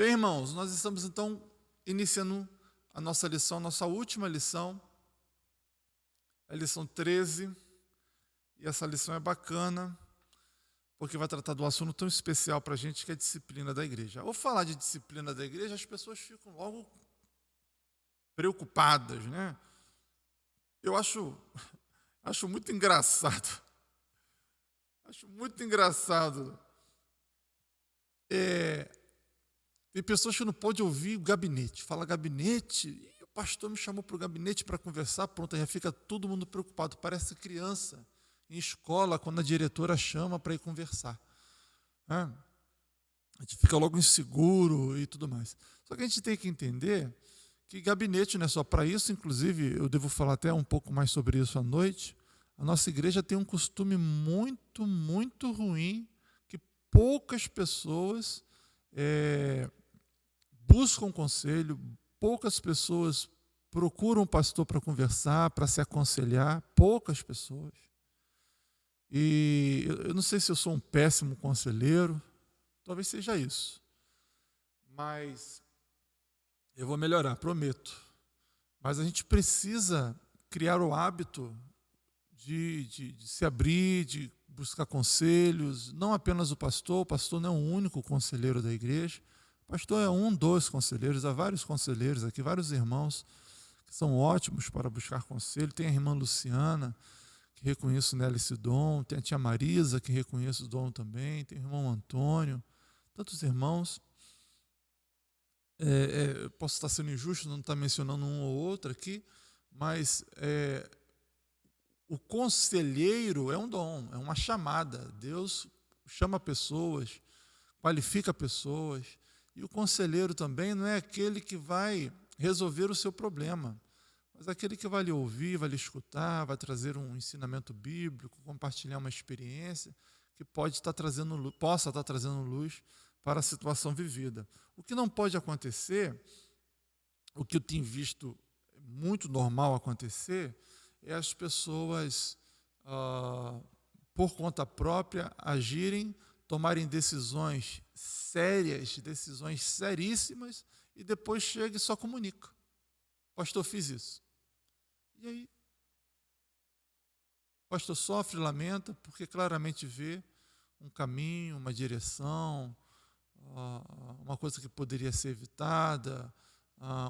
Bem, irmãos, nós estamos então iniciando a nossa lição, nossa última lição, a lição 13, e essa lição é bacana, porque vai tratar de um assunto tão especial para a gente, que é a disciplina da igreja. Ao falar de disciplina da igreja, as pessoas ficam logo preocupadas, né? Eu acho muito engraçado, acho muito engraçado. Tem pessoas que não podem ouvir o gabinete. Fala gabinete, e o pastor me chamou para o gabinete para conversar, pronto, aí já fica todo mundo preocupado. Parece criança em escola, quando a diretora chama para ir conversar. Né? A gente fica logo inseguro e tudo mais. Só que a gente tem que entender que gabinete não é só para isso, inclusive eu devo falar até um pouco mais sobre isso à noite. A nossa igreja tem um costume muito, muito ruim, que poucas pessoas buscam conselho, poucas pessoas procuram um pastor para conversar, para se aconselhar, poucas pessoas. E eu não sei se eu sou um péssimo conselheiro, talvez seja isso, mas eu vou melhorar, prometo. Mas a gente precisa criar o hábito de se abrir, de buscar conselhos, não apenas o pastor não é o único conselheiro da igreja, o pastor é um dos conselheiros, há vários conselheiros aqui, vários irmãos que são ótimos para buscar conselho. Tem a irmã Luciana, que reconheço nela esse dom, tem a tia Marisa, que reconheço o dom também, tem o irmão Antônio, tantos irmãos. Posso estar sendo injusto, não estar mencionando um ou outro aqui, mas o conselheiro é um dom, é uma chamada. Deus chama pessoas, qualifica pessoas, e o conselheiro também não é aquele que vai resolver o seu problema, mas aquele que vai lhe ouvir, vai lhe escutar, vai trazer um ensinamento bíblico, compartilhar uma experiência que possa estar trazendo luz para a situação vivida. O que não pode acontecer, o que eu tenho visto muito normal acontecer, é as pessoas, por conta própria, agirem, tomarem decisões sérias, decisões seríssimas, e depois chega e só comunica. Pastor, fiz isso. E aí? O pastor sofre, lamenta, porque claramente vê um caminho, uma direção, uma coisa que poderia ser evitada,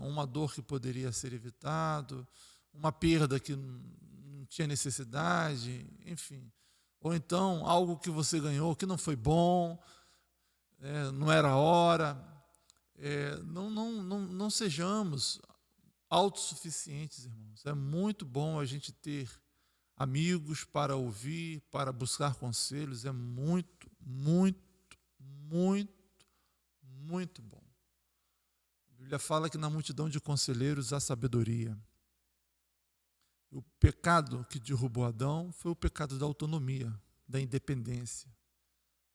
uma dor que poderia ser evitada, uma perda que não tinha necessidade, enfim. Ou então algo que você ganhou que não foi bom, não era a hora. Não sejamos autossuficientes, irmãos. É muito bom a gente ter amigos para ouvir, para buscar conselhos. É muito, muito, muito, muito bom. A Bíblia fala que na multidão de conselheiros há sabedoria. O pecado que derrubou Adão foi o pecado da autonomia, da independência.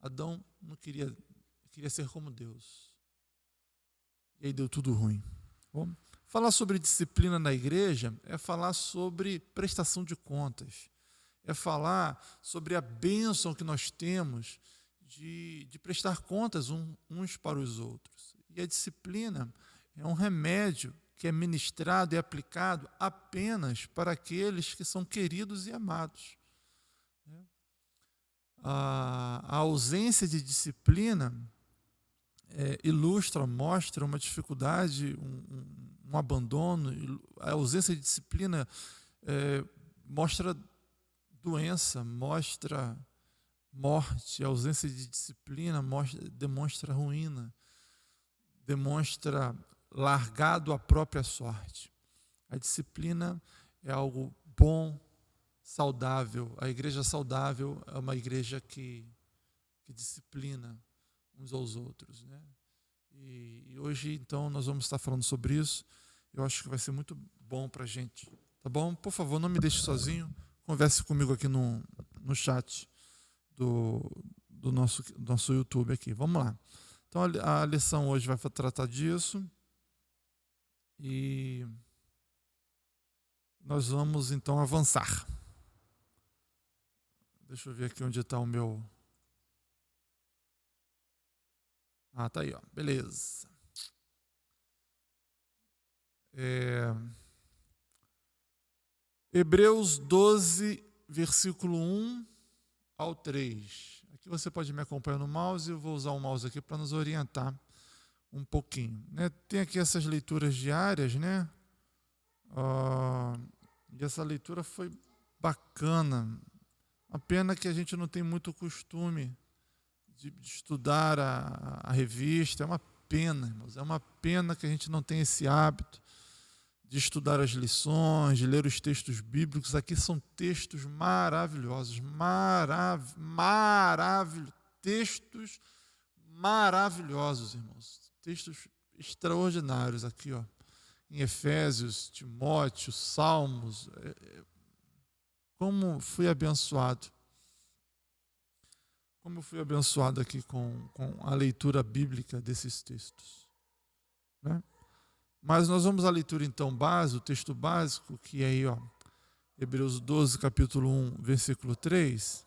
Adão não queria ser como Deus. E aí deu tudo ruim. Bom, falar sobre disciplina na igreja é falar sobre prestação de contas. É falar sobre a bênção que nós temos de prestar contas uns para os outros. E a disciplina é um remédio que é ministrado e aplicado apenas para aqueles que são queridos e amados. A ausência de disciplina mostra uma dificuldade, um abandono. A ausência de disciplina mostra doença, mostra morte. A ausência de disciplina demonstra ruína, demonstra largado à própria sorte. A disciplina é algo bom, saudável. A igreja saudável é uma igreja que disciplina uns aos outros, né? E hoje, então, nós vamos estar falando sobre isso. Eu acho que vai ser muito bom para a gente. Tá bom? Por favor, não me deixe sozinho. Converse comigo aqui no chat do nosso YouTube aqui. Vamos lá. Então, a lição hoje vai tratar disso. E nós vamos, então, avançar. Deixa eu ver aqui onde está o meu... tá aí, ó. Beleza. Hebreus 12, versículo 1 ao 3. Aqui você pode me acompanhar no mouse, eu vou usar o mouse aqui para nos orientar um pouquinho. Né? Tem aqui essas leituras diárias, né? E essa leitura foi bacana. A pena que a gente não tem muito costume de estudar a revista. É uma pena, irmãos. É uma pena que a gente não tem esse hábito de estudar as lições, de ler os textos bíblicos. Aqui são textos maravilhosos, textos maravilhosos, irmãos. Textos extraordinários aqui, ó, em Efésios, Timóteo, Salmos. Como fui abençoado. Como eu fui abençoado aqui com a leitura bíblica desses textos. Né? Mas nós vamos à leitura então base, o texto básico, que é aí, ó, Hebreus 12, capítulo 1, versículo 3.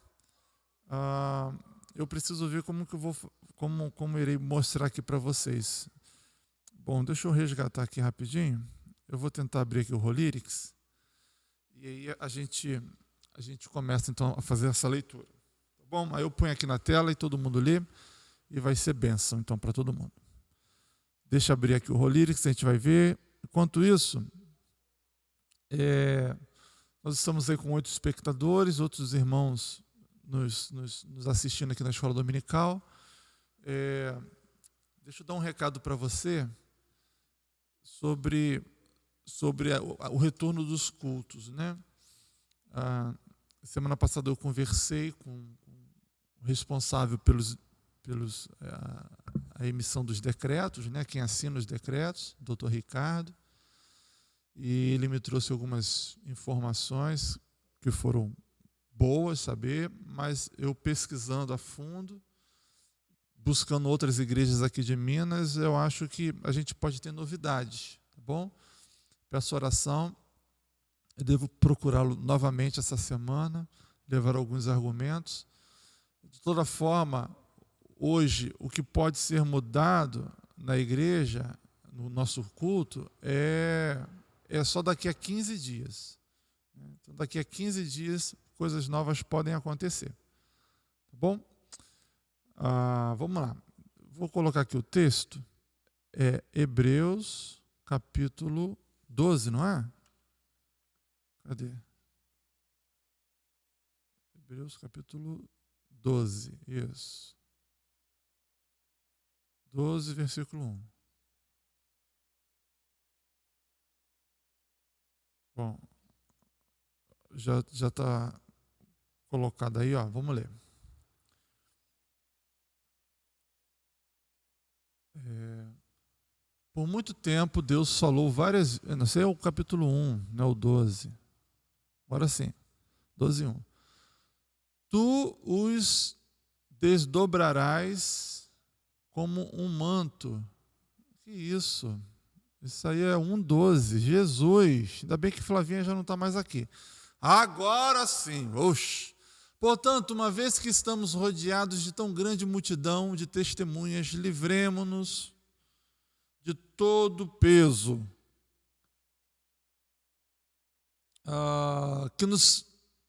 Eu preciso ver como que eu vou, como irei mostrar aqui para vocês. Bom, deixa eu resgatar aqui rapidinho. Eu vou tentar abrir aqui o Rolyrics. E aí a gente começa então a fazer essa leitura. Tá bom? Aí eu ponho aqui na tela e todo mundo lê e vai ser bênção então para todo mundo. Deixa eu abrir aqui o Rolyrics, a gente vai ver. Enquanto isso, nós estamos aí com 8 espectadores, outros irmãos nos assistindo aqui na Escola Dominical. Deixa eu dar um recado para você sobre o retorno dos cultos. Né? Semana passada eu conversei com o responsável a emissão dos decretos, né? Quem assina os decretos, o doutor Ricardo, e ele me trouxe algumas informações que foram boas saber, mas eu pesquisando a fundo, buscando outras igrejas aqui de Minas, eu acho que a gente pode ter novidades, tá bom? Peço oração, eu devo procurá-lo novamente essa semana, levar alguns argumentos. De toda forma, hoje, o que pode ser mudado na igreja, no nosso culto, é só daqui a 15 dias. Então, daqui a 15 dias, coisas novas podem acontecer. Tá bom? Vamos lá. Vou colocar aqui o texto. É Hebreus, capítulo 12, não é? Cadê? Hebreus, capítulo 12, isso. 12, versículo 1. Bom, já está colocado aí, ó. Vamos ler. Por muito tempo, Deus falou várias... Não sei, é o capítulo 1, não é o 12. Agora sim, 12, 1. Tu os desdobrarás como um manto. Que isso? Isso aí é 1,12. Jesus. Ainda bem que Flavinha já não está mais aqui. Agora sim. Oxe. Portanto, uma vez que estamos rodeados de tão grande multidão de testemunhas, livremo-nos de todo o peso que nos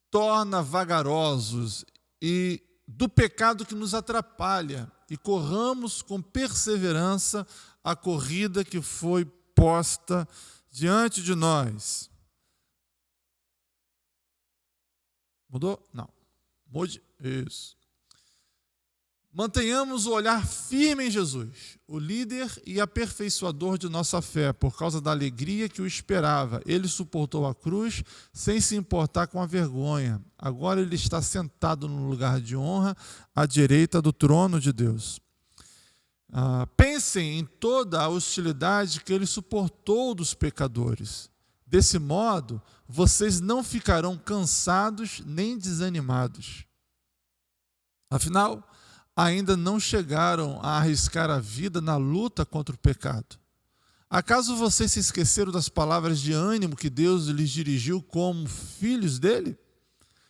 torna vagarosos e do pecado que nos atrapalha, e corramos com perseverança a corrida que foi posta diante de nós. Mudou? Não. Mude. Isso. Mantenhamos o olhar firme em Jesus, o líder e aperfeiçoador de nossa fé, por causa da alegria que o esperava. Ele suportou a cruz sem se importar com a vergonha. Agora ele está sentado no lugar de honra, à direita do trono de Deus. Pensem em toda a hostilidade que ele suportou dos pecadores. Desse modo, vocês não ficarão cansados nem desanimados. Afinal, ainda não chegaram a arriscar a vida na luta contra o pecado. Acaso vocês se esqueceram das palavras de ânimo que Deus lhes dirigiu como filhos dele?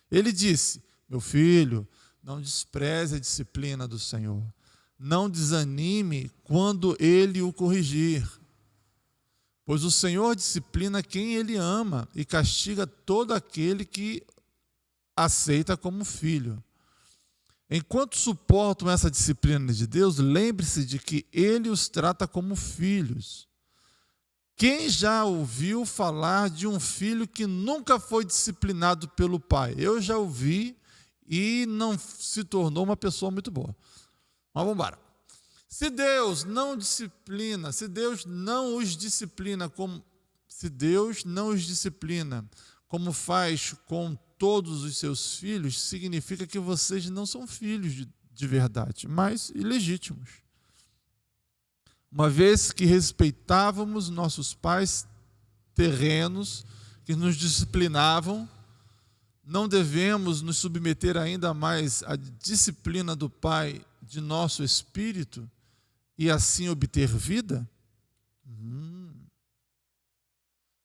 Ele disse: meu filho, não despreze a disciplina do Senhor. Não desanime quando ele o corrigir, Pois o Senhor disciplina quem Ele ama e castiga todo aquele que aceita como filho. Enquanto suportam essa disciplina de Deus, lembre-se de que Ele os trata como filhos. Quem já ouviu falar de um filho que nunca foi disciplinado pelo pai? Eu já ouvi e não se tornou uma pessoa muito boa. Mas vamos embora. Se Deus não disciplina, se Deus não os disciplina como faz com todos os seus filhos, significa que vocês não são filhos de verdade, mas ilegítimos. Uma vez que respeitávamos nossos pais terrenos, que nos disciplinavam, não devemos nos submeter ainda mais à disciplina do Pai de nosso espírito e assim obter vida?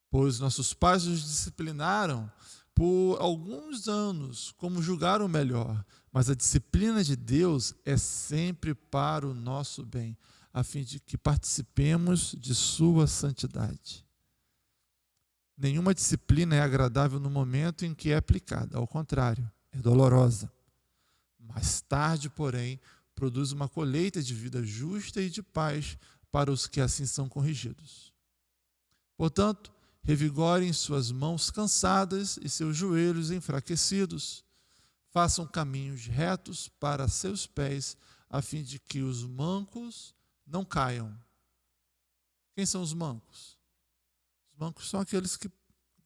Pois nossos pais nos disciplinaram por alguns anos, como julgaram melhor, mas a disciplina de Deus é sempre para o nosso bem, a fim de que participemos de sua santidade. Nenhuma disciplina é agradável no momento em que é aplicada, ao contrário, é dolorosa. Mais tarde, porém, produz uma colheita de vida justa e de paz para os que assim são corrigidos. Portanto, revigorem suas mãos cansadas e seus joelhos enfraquecidos. Façam caminhos retos para seus pés, a fim de que os mancos não caiam. Quem são os mancos? Os mancos são aqueles que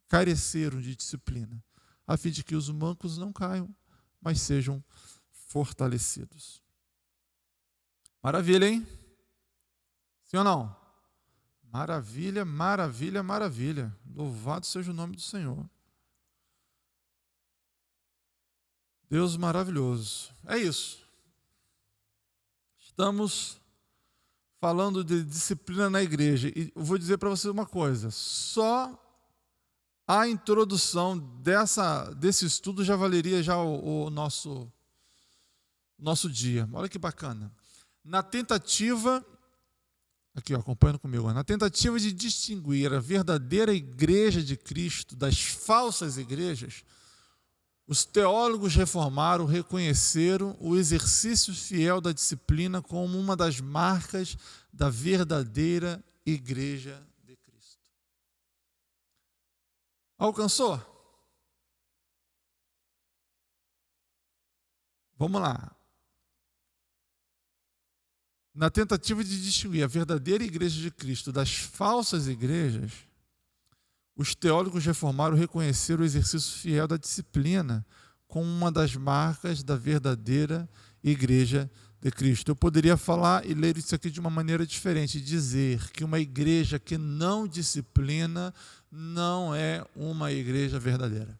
careceram de disciplina, a fim de que os mancos não caiam, mas sejam fortalecidos. Maravilha, hein? Sim ou não? Maravilha, maravilha, maravilha. Louvado seja o nome do Senhor. Deus maravilhoso. É isso. Estamos falando de disciplina na igreja. E eu vou dizer para vocês uma coisa. Só a introdução desse estudo já valeria já o nosso dia. Olha que bacana. Na tentativa... Aqui, acompanhando comigo. Na tentativa de distinguir a verdadeira igreja de Cristo das falsas igrejas, os teólogos reformados reconheceram o exercício fiel da disciplina como uma das marcas da verdadeira igreja de Cristo. Alcançou? Vamos lá. Na tentativa de distinguir a verdadeira igreja de Cristo das falsas igrejas, os teólogos reformados reconheceram o exercício fiel da disciplina como uma das marcas da verdadeira igreja de Cristo. Eu poderia falar e ler isso aqui de uma maneira diferente, dizer que uma igreja que não disciplina não é uma igreja verdadeira.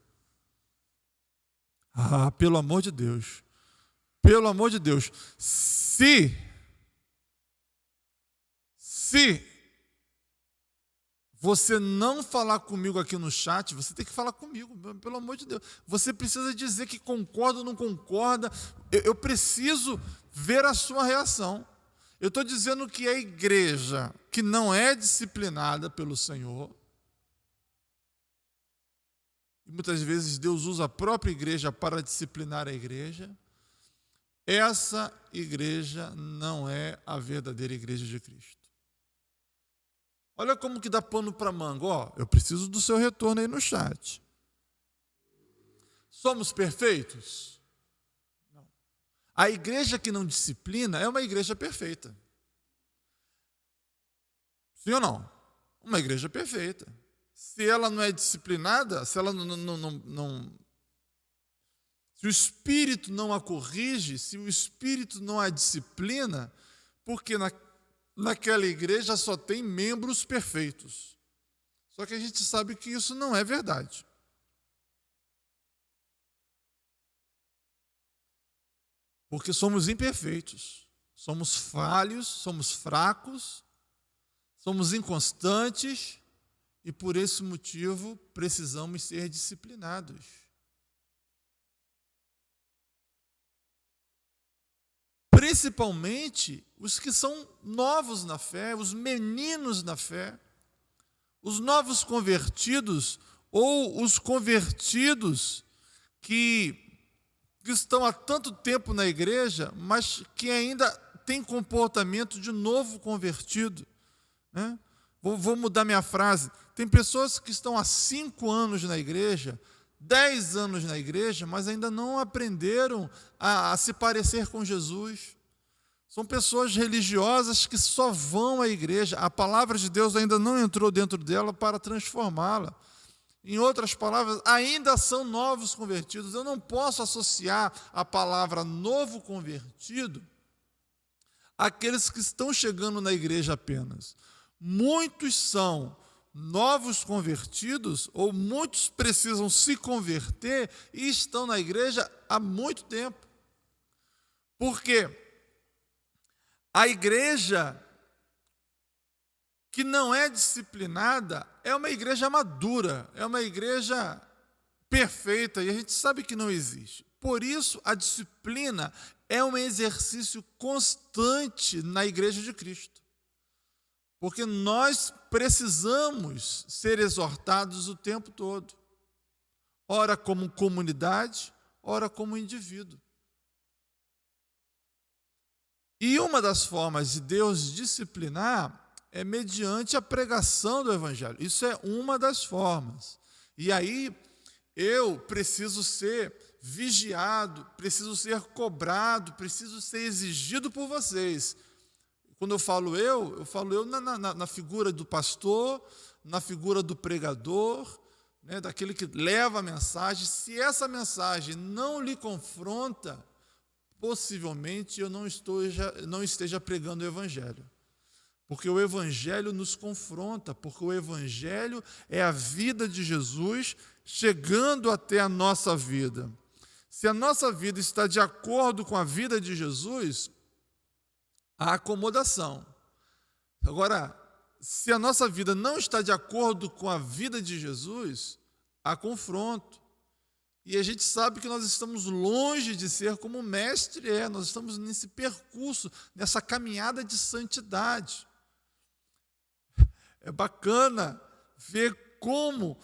Ah, pelo amor de Deus. Pelo amor de Deus. Se você não falar comigo aqui no chat, você tem que falar comigo, pelo amor de Deus. Você precisa dizer que concorda ou não concorda. Eu preciso ver a sua reação. Eu estou dizendo que a igreja que não é disciplinada pelo Senhor, e muitas vezes Deus usa a própria igreja para disciplinar a igreja, essa igreja não é a verdadeira igreja de Cristo. Olha como que dá pano para manga. Eu preciso do seu retorno aí no chat. Somos perfeitos? Não. A igreja que não disciplina é uma igreja perfeita. Sim ou não? Uma igreja perfeita. Se ela não é disciplinada, se ela se o Espírito não a corrige, se o Espírito não a disciplina, porque naquela igreja só tem membros perfeitos. Só que a gente sabe que isso não é verdade. Porque somos imperfeitos, somos falhos, somos fracos, somos inconstantes e por esse motivo precisamos ser disciplinados. Principalmente os que são novos na fé, os meninos na fé, Os novos convertidos ou os convertidos que estão há tanto tempo na igreja, mas que ainda têm comportamento de novo convertido, né? Vou mudar minha frase. Tem pessoas que estão há 5 anos na igreja, 10 anos na igreja, mas ainda não aprenderam a se parecer com Jesus. São pessoas religiosas que só vão à igreja. A palavra de Deus ainda não entrou dentro dela para transformá-la. Em outras palavras, ainda são novos convertidos. Eu não posso associar a palavra novo convertido àqueles que estão chegando na igreja apenas. Muitos são novos convertidos, ou muitos precisam se converter e estão na igreja há muito tempo. Porque a igreja que não é disciplinada é uma igreja madura, é uma igreja perfeita, e a gente sabe que não existe. Por isso, a disciplina é um exercício constante na igreja de Cristo. Porque nós precisamos ser exortados o tempo todo. Ora como comunidade, ora como indivíduo. E uma das formas de Deus disciplinar é mediante a pregação do Evangelho. Isso é uma das formas. E aí eu preciso ser vigiado, preciso ser cobrado, preciso ser exigido por vocês. Quando eu falo eu na figura do pastor, na figura do pregador, né, daquele que leva a mensagem. Se essa mensagem não lhe confronta, possivelmente eu não esteja pregando o Evangelho. Porque o Evangelho nos confronta, porque o Evangelho é a vida de Jesus chegando até a nossa vida. Se a nossa vida está de acordo com a vida de Jesus, há acomodação. Agora, se a nossa vida não está de acordo com a vida de Jesus, há confronto. E a gente sabe que nós estamos longe de ser como o Mestre é, nós estamos nesse percurso, nessa caminhada de santidade. É bacana ver como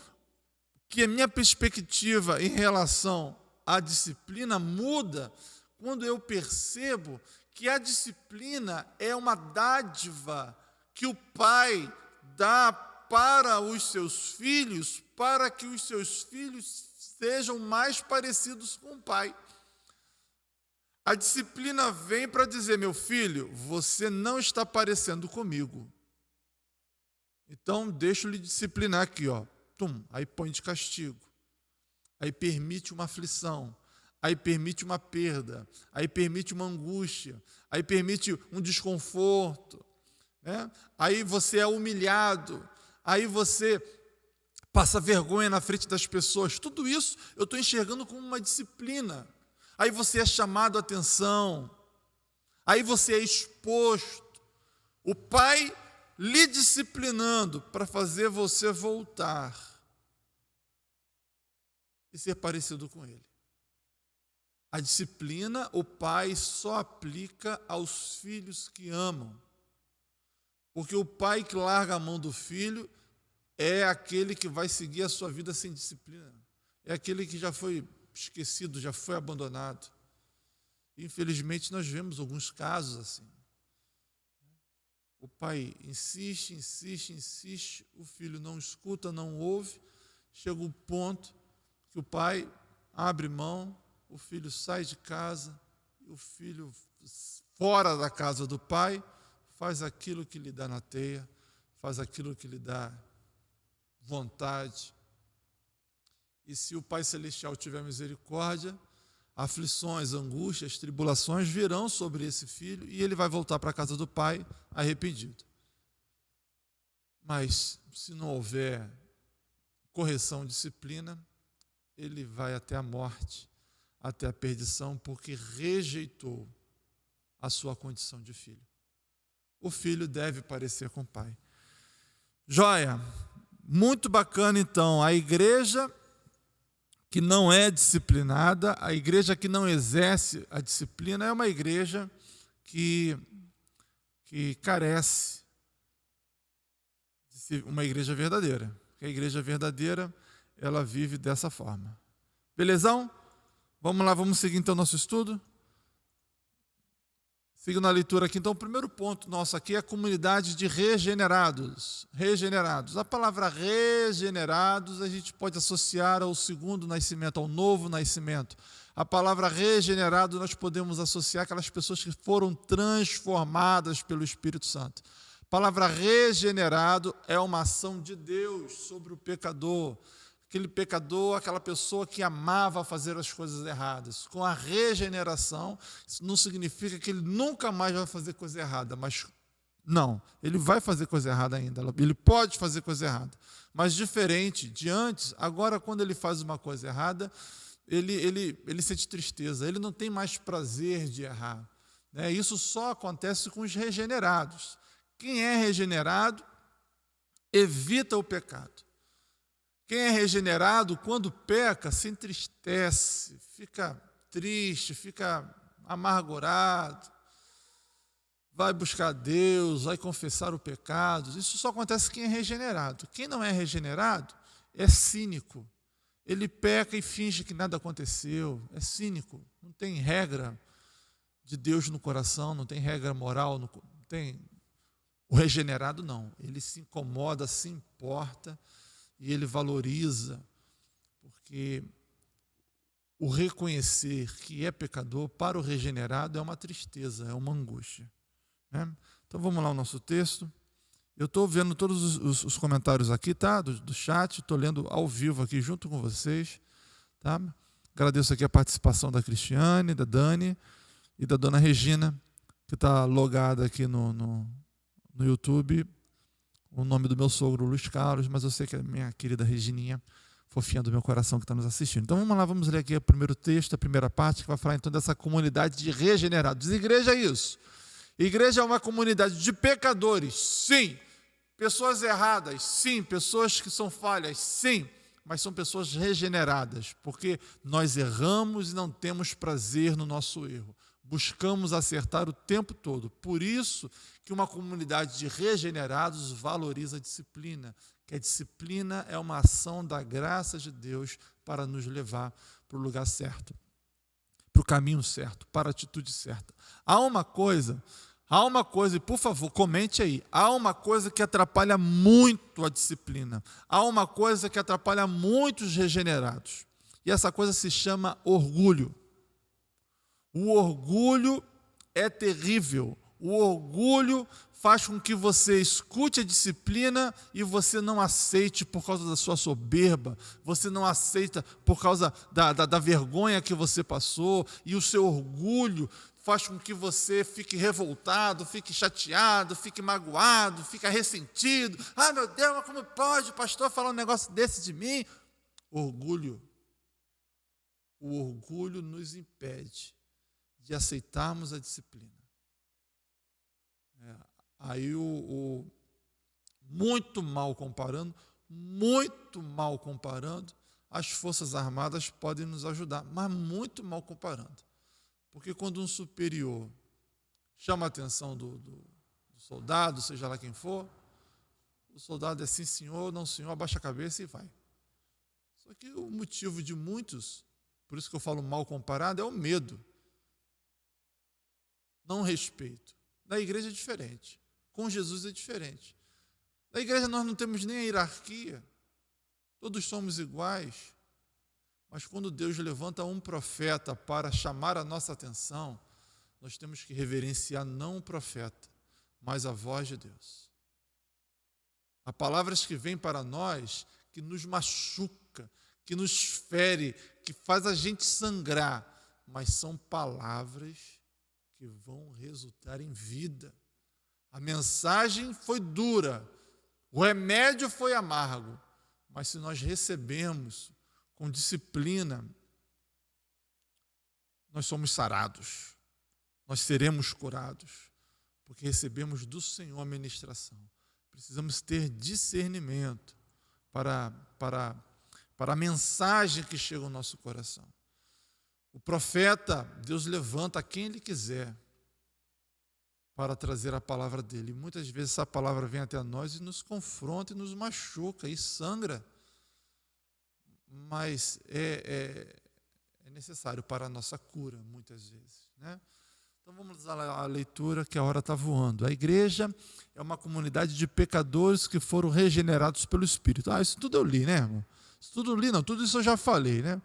que a minha perspectiva em relação à disciplina muda quando eu percebo que a disciplina é uma dádiva que o pai dá para os seus filhos, para que os seus filhos sejam mais parecidos com o pai. A disciplina vem para dizer, meu filho, você não está parecendo comigo. Então, deixa eu lhe disciplinar aqui, ó. Aí põe de castigo. Aí permite uma aflição. Aí permite uma perda. Aí permite uma angústia. Aí permite um desconforto. Né? Aí você é humilhado. Aí você passa vergonha na frente das pessoas. Tudo isso eu estou enxergando como uma disciplina. Aí você é chamado a atenção. Aí você é exposto. O pai lhe disciplinando para fazer você voltar e ser parecido com ele. A disciplina, o pai só aplica aos filhos que amam. Porque o pai que larga a mão do filho é aquele que vai seguir a sua vida sem disciplina. É aquele que já foi esquecido, já foi abandonado. Infelizmente, nós vemos alguns casos assim. O pai insiste, o filho não escuta, não ouve. Chega um ponto que o pai abre mão, o filho sai de casa, e o filho, fora da casa do pai, faz aquilo que lhe dá na teia, faz aquilo que lhe dá vontade. E se o Pai Celestial tiver misericórdia, aflições, angústias, tribulações virão sobre esse filho e ele vai voltar para a casa do pai arrependido. Mas se não houver correção, disciplina, ele vai até a morte, até a perdição, porque rejeitou a sua condição de filho. O filho deve parecer com o pai. Joia, muito bacana então, a igreja que não é disciplinada, a igreja que não exerce a disciplina é uma igreja que carece de uma igreja verdadeira. Porque a igreja verdadeira, ela vive dessa forma. Belezão? Vamos lá, vamos seguir então nosso estudo? Seguindo a leitura aqui, então, o primeiro ponto nosso aqui é a comunidade de regenerados. Regenerados. A palavra regenerados a gente pode associar ao segundo nascimento, ao novo nascimento. A palavra regenerado nós podemos associar aquelas pessoas que foram transformadas pelo Espírito Santo. A palavra regenerado é uma ação de Deus sobre o pecador. Aquele pecador, aquela pessoa que amava fazer as coisas erradas. Com a regeneração, isso não significa que ele nunca mais vai fazer coisa errada, mas não, ele vai fazer coisa errada ainda, ele pode fazer coisa errada, mas diferente de antes, agora quando ele faz uma coisa errada, ele sente tristeza, ele não tem mais prazer de errar. Isso só acontece com os regenerados. Quem é regenerado, evita o pecado. Quem é regenerado, quando peca, se entristece, fica triste, fica amargurado, vai buscar Deus, vai confessar o pecado. Isso só acontece com quem é regenerado. Quem não é regenerado é cínico. Ele peca e finge que nada aconteceu. É cínico. Não tem regra de Deus no coração, não tem regra moral. Não tem. O regenerado não. Ele se incomoda, se importa. E ele valoriza, porque o reconhecer que é pecador para o regenerado é uma tristeza, é uma angústia. Então vamos lá ao nosso texto. Eu estou vendo todos os comentários aqui, tá? Do chat, estou lendo ao vivo aqui junto com vocês. Tá? Agradeço aqui a participação da Cristiane, da Dani e da dona Regina, que está logada aqui no YouTube. O nome do meu sogro, Luiz Carlos, mas eu sei que é minha querida Regininha, fofinha do meu coração, que está nos assistindo. Então vamos lá, vamos ler aqui o primeiro texto, a primeira parte, que vai falar então dessa comunidade de regenerados. Igreja é isso. Igreja é uma comunidade de pecadores, sim. Pessoas erradas, sim. Pessoas que são falhas, sim. Mas são pessoas regeneradas, porque nós erramos e não temos prazer no nosso erro. Buscamos acertar o tempo todo. Por isso que uma comunidade de regenerados valoriza a disciplina, que a disciplina é uma ação da graça de Deus para nos levar para o lugar certo, para o caminho certo, para a atitude certa. Há uma coisa, e por favor, comente aí, há uma coisa que atrapalha muito a disciplina, há uma coisa que atrapalha muito os regenerados, e essa coisa se chama orgulho. O orgulho é terrível. O orgulho faz com que você escute a disciplina e você não aceite por causa da sua soberba, você não aceita por causa da vergonha que você passou, e o seu orgulho faz com que você fique revoltado, fique chateado, fique magoado, fique ressentido. Ah, meu Deus, mas como pode o pastor falar um negócio desse de mim? Orgulho. O orgulho nos impede de aceitarmos a disciplina. Aí muito mal comparando, as Forças Armadas podem nos ajudar, mas muito mal comparando. Porque quando um superior chama a atenção do soldado, seja lá quem for, o soldado é sim senhor, não senhor, abaixa a cabeça e vai. Só que o motivo de muitos, por isso que eu falo mal comparado, é o medo. Não respeito. Na igreja é diferente. Com Jesus é diferente. Na igreja nós não temos nem a hierarquia. Todos somos iguais. Mas quando Deus levanta um profeta para chamar a nossa atenção, nós temos que reverenciar não o profeta, mas a voz de Deus. Há palavras que vêm para nós que nos machuca, que nos fere, que faz a gente sangrar, mas são palavras que vão resultar em vida. A mensagem foi dura, o remédio foi amargo, mas se nós recebemos com disciplina, nós somos sarados, nós seremos curados, porque recebemos do Senhor a ministração. Precisamos ter discernimento para a mensagem que chega ao nosso coração. O profeta, Deus levanta a quem Ele quiser. para trazer a palavra dele. E muitas vezes essa palavra vem até nós e nos confronta e nos machuca e sangra. Mas é necessário para a nossa cura, muitas vezes, né? Então vamos à leitura, que a hora está voando. A igreja é uma comunidade de pecadores que foram regenerados pelo Espírito. Isso tudo eu li, né, irmão? Isso tudo eu li, não, tudo isso eu já falei, né?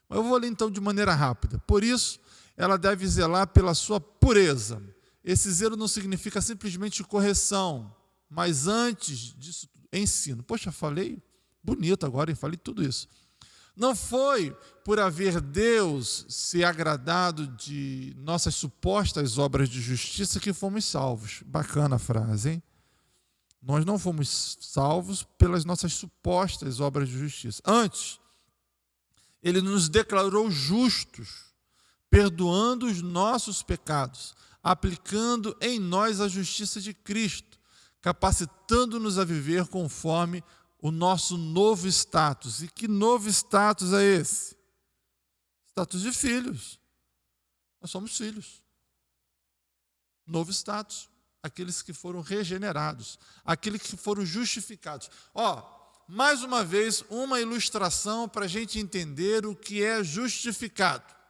Mas eu vou ler então de maneira rápida. Por isso, ela deve zelar pela sua pureza. Esse zelo não significa simplesmente correção, mas antes disso, ensino. Poxa, falei bonito agora, hein? Falei tudo isso. Não foi por haver Deus se agradado de nossas supostas obras de justiça que fomos salvos. Bacana a frase, hein? Nós não fomos salvos pelas nossas supostas obras de justiça. Antes, Ele nos declarou justos, perdoando os nossos pecados, aplicando em nós a justiça de Cristo, capacitando-nos a viver conforme o nosso novo status. E que novo status é esse? Status de filhos. Nós somos filhos. Novo status. Aqueles que foram regenerados. Aqueles que foram justificados. Mais uma vez, uma ilustração para a gente entender o que é justificado.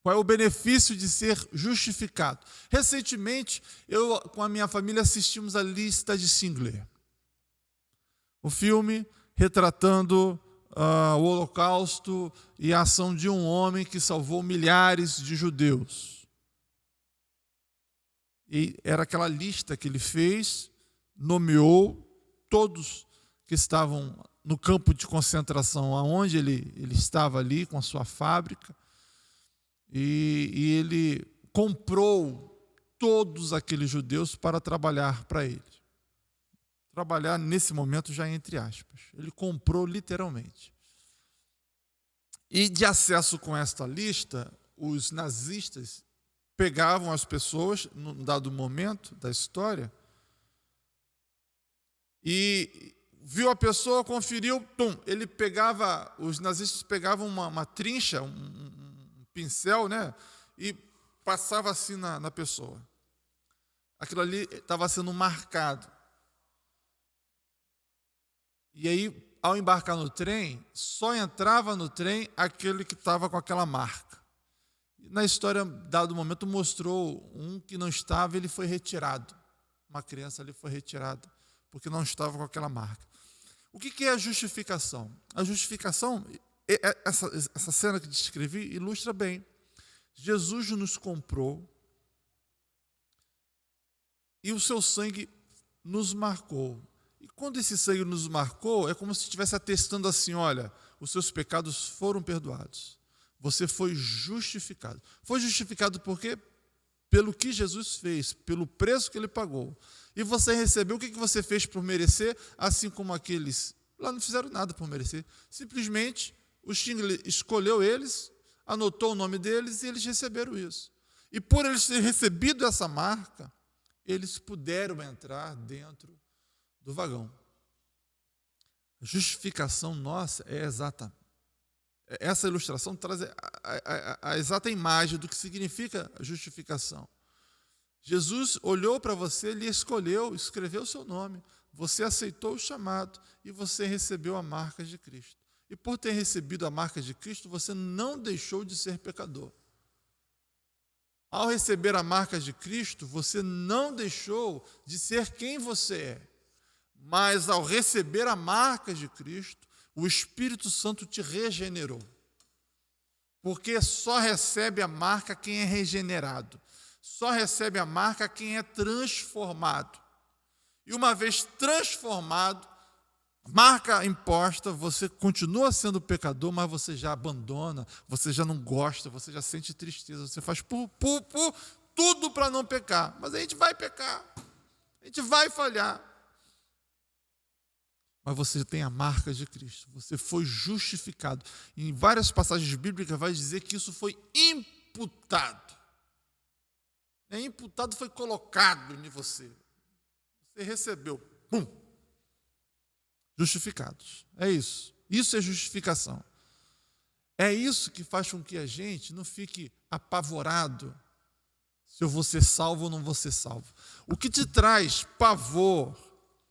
Qual é o benefício de ser justificado? Recentemente, eu com a minha família assistimos a Lista de Schindler. O filme retratando o Holocausto e a ação de um homem que salvou milhares de judeus. E era aquela lista que ele fez, nomeou todos que estavam no campo de concentração, aonde ele estava ali com a sua fábrica. E ele comprou todos aqueles judeus para trabalhar para ele. Trabalhar nesse momento já entre aspas. Ele comprou literalmente. E de acesso com esta lista, os nazistas pegavam as pessoas, num dado momento da história, e viu a pessoa, conferiu, ele pegava, os nazistas pegavam uma trincha, um pincel, né? E passava assim na pessoa. Aquilo ali estava sendo marcado. E aí, ao embarcar no trem, só entrava no trem aquele que estava com aquela marca. E na história, dado momento, mostrou um que não estava, ele foi retirado. Uma criança ali foi retirada, porque não estava com aquela marca. O que é a justificação? A justificação, essa cena que descrevi, ilustra bem. Jesus nos comprou e o seu sangue nos marcou. E quando esse sangue nos marcou, é como se estivesse atestando assim, olha, os seus pecados foram perdoados. Você foi justificado. Foi justificado por quê? Pelo que Jesus fez, pelo preço que ele pagou. E você recebeu, o que você fez por merecer, assim como aqueles lá não fizeram nada por merecer. Simplesmente o Schindler escolheu eles, anotou o nome deles e eles receberam isso. E por eles terem recebido essa marca, eles puderam entrar dentro do vagão. A justificação nossa é exata. Essa ilustração traz a exata imagem do que significa a justificação. Jesus olhou para você, lhe escolheu, escreveu o seu nome. Você aceitou o chamado e você recebeu a marca de Cristo. E por ter recebido a marca de Cristo, você não deixou de ser pecador. Ao receber a marca de Cristo, você não deixou de ser quem você é. Mas ao receber a marca de Cristo, o Espírito Santo te regenerou. Porque só recebe a marca quem é regenerado. Só recebe a marca quem é transformado. E uma vez transformado, marca imposta, você continua sendo pecador, mas você já abandona, você já não gosta, você já sente tristeza, você faz tudo para não pecar. Mas a gente vai pecar, a gente vai falhar. Mas você tem a marca de Cristo, você foi justificado. Em várias passagens bíblicas vai dizer que isso foi imputado. Imputado foi colocado em você. Você recebeu. Justificados. É isso. Isso é justificação. É isso que faz com que a gente não fique apavorado se eu vou ser salvo ou não vou ser salvo. O que te traz pavor,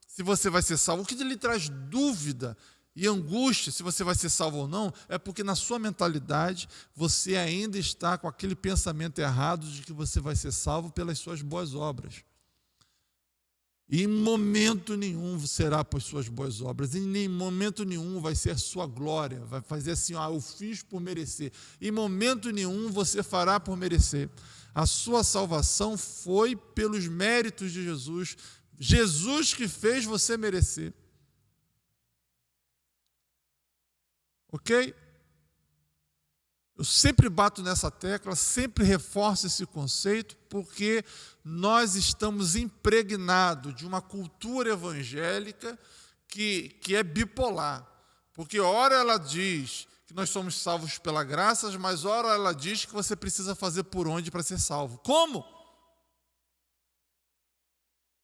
se você vai ser salvo, o que lhe traz dúvida e angústia, se você vai ser salvo ou não, é porque na sua mentalidade você ainda está com aquele pensamento errado de que você vai ser salvo pelas suas boas obras. E em momento nenhum será por suas boas obras, em momento nenhum vai ser a sua glória, vai fazer assim, eu fiz por merecer. Em momento nenhum você fará por merecer. A sua salvação foi pelos méritos de Jesus, Jesus que fez você merecer. Ok? Eu sempre bato nessa tecla, sempre reforço esse conceito, porque nós estamos impregnados de uma cultura evangélica que é bipolar. Porque ora ela diz que nós somos salvos pela graça, mas ora ela diz que você precisa fazer por onde para ser salvo. Como?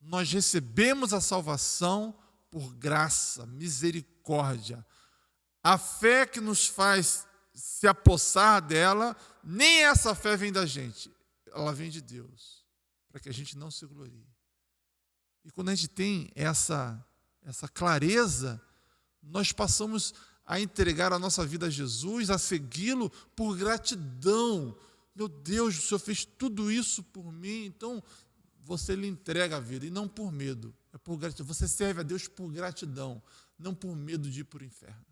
Nós recebemos a salvação por graça, misericórdia. A fé que nos faz se apossar dela, nem essa fé vem da gente, ela vem de Deus, para que a gente não se glorie. E quando a gente tem essa clareza, nós passamos a entregar a nossa vida a Jesus, a segui-lo por gratidão. Meu Deus, o Senhor fez tudo isso por mim, então você lhe entrega a vida, e não por medo, é por gratidão. Você serve a Deus por gratidão, não por medo de ir para o inferno.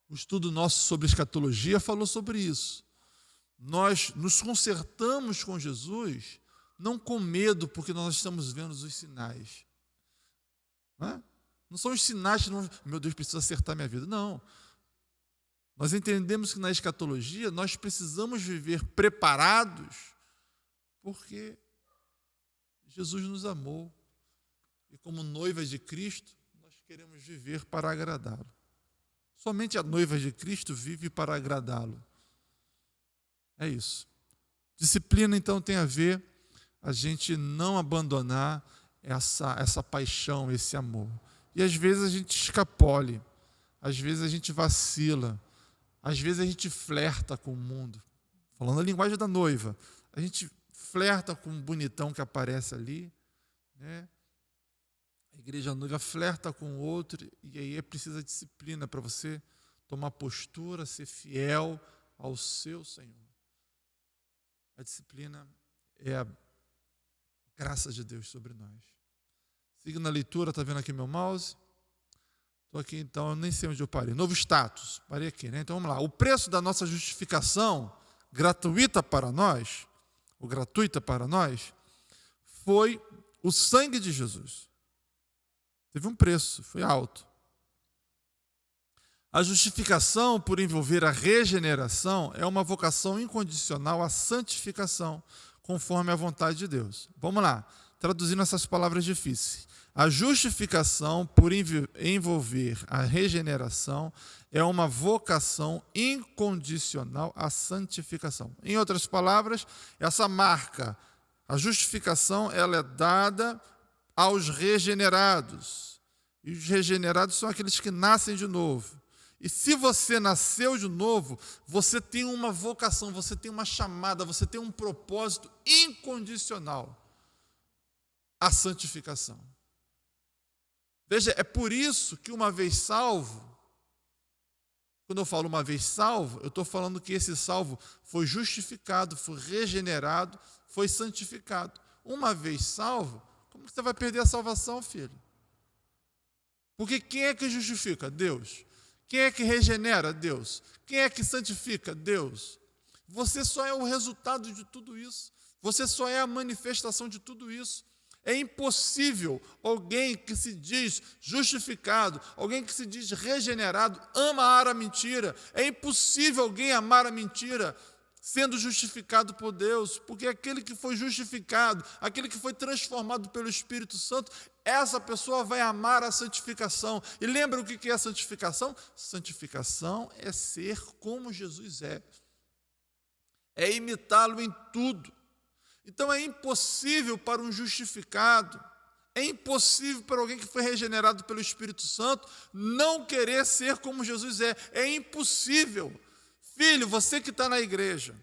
O estudo nosso sobre escatologia falou sobre isso. Nós nos consertamos com Jesus, não com medo, porque nós estamos vendo os sinais. Não são os sinais que, meu Deus, preciso acertar minha vida. Não. Nós entendemos que na escatologia nós precisamos viver preparados, porque Jesus nos amou. E como noivas de Cristo, nós queremos viver para agradá-lo. Somente a noiva de Cristo vive para agradá-lo. É isso. Disciplina, então, tem a ver a gente não abandonar essa paixão, esse amor. E às vezes a gente escapole, às vezes a gente vacila, às vezes a gente flerta com o mundo. Falando a linguagem da noiva, a gente flerta com um bonitão que aparece ali, né? A igreja noiva flerta com o outro, e aí é preciso disciplina para você tomar postura, ser fiel ao seu Senhor. A disciplina é a graça de Deus sobre nós. Siga na leitura, está vendo aqui meu mouse? Estou aqui, então, eu nem sei onde eu parei. Novo status, parei aqui, né? Então vamos lá. O preço da nossa justificação gratuita para nós, ou gratuita para nós, foi o sangue de Jesus. Teve um preço, foi alto. A justificação, por envolver a regeneração, é uma vocação incondicional à santificação, conforme a vontade de Deus. Vamos lá, traduzindo essas palavras difíceis. A justificação, por envolver a regeneração, é uma vocação incondicional à santificação. Em outras palavras, essa marca, a justificação, ela é dada aos regenerados. E os regenerados são aqueles que nascem de novo. E se você nasceu de novo, você tem uma vocação, você tem uma chamada, você tem um propósito incondicional à santificação. Veja, é por isso que uma vez salvo, quando eu falo uma vez salvo, eu estou falando que esse salvo foi justificado, foi regenerado, foi santificado. Uma vez salvo, como você vai perder a salvação, filho? Porque quem é que justifica? Deus. Quem é que regenera? Deus. Quem é que santifica? Deus. Você só é o resultado de tudo isso. Você só é a manifestação de tudo isso. É impossível alguém que se diz justificado, alguém que se diz regenerado, amar a mentira. É impossível alguém amar a mentira sendo justificado por Deus, porque aquele que foi justificado, aquele que foi transformado pelo Espírito Santo, essa pessoa vai amar a santificação. E lembra o que é a santificação? Santificação é ser como Jesus é imitá-lo em tudo. Então é impossível para um justificado, é impossível para alguém que foi regenerado pelo Espírito Santo não querer ser como Jesus é impossível. Filho, você que está na igreja,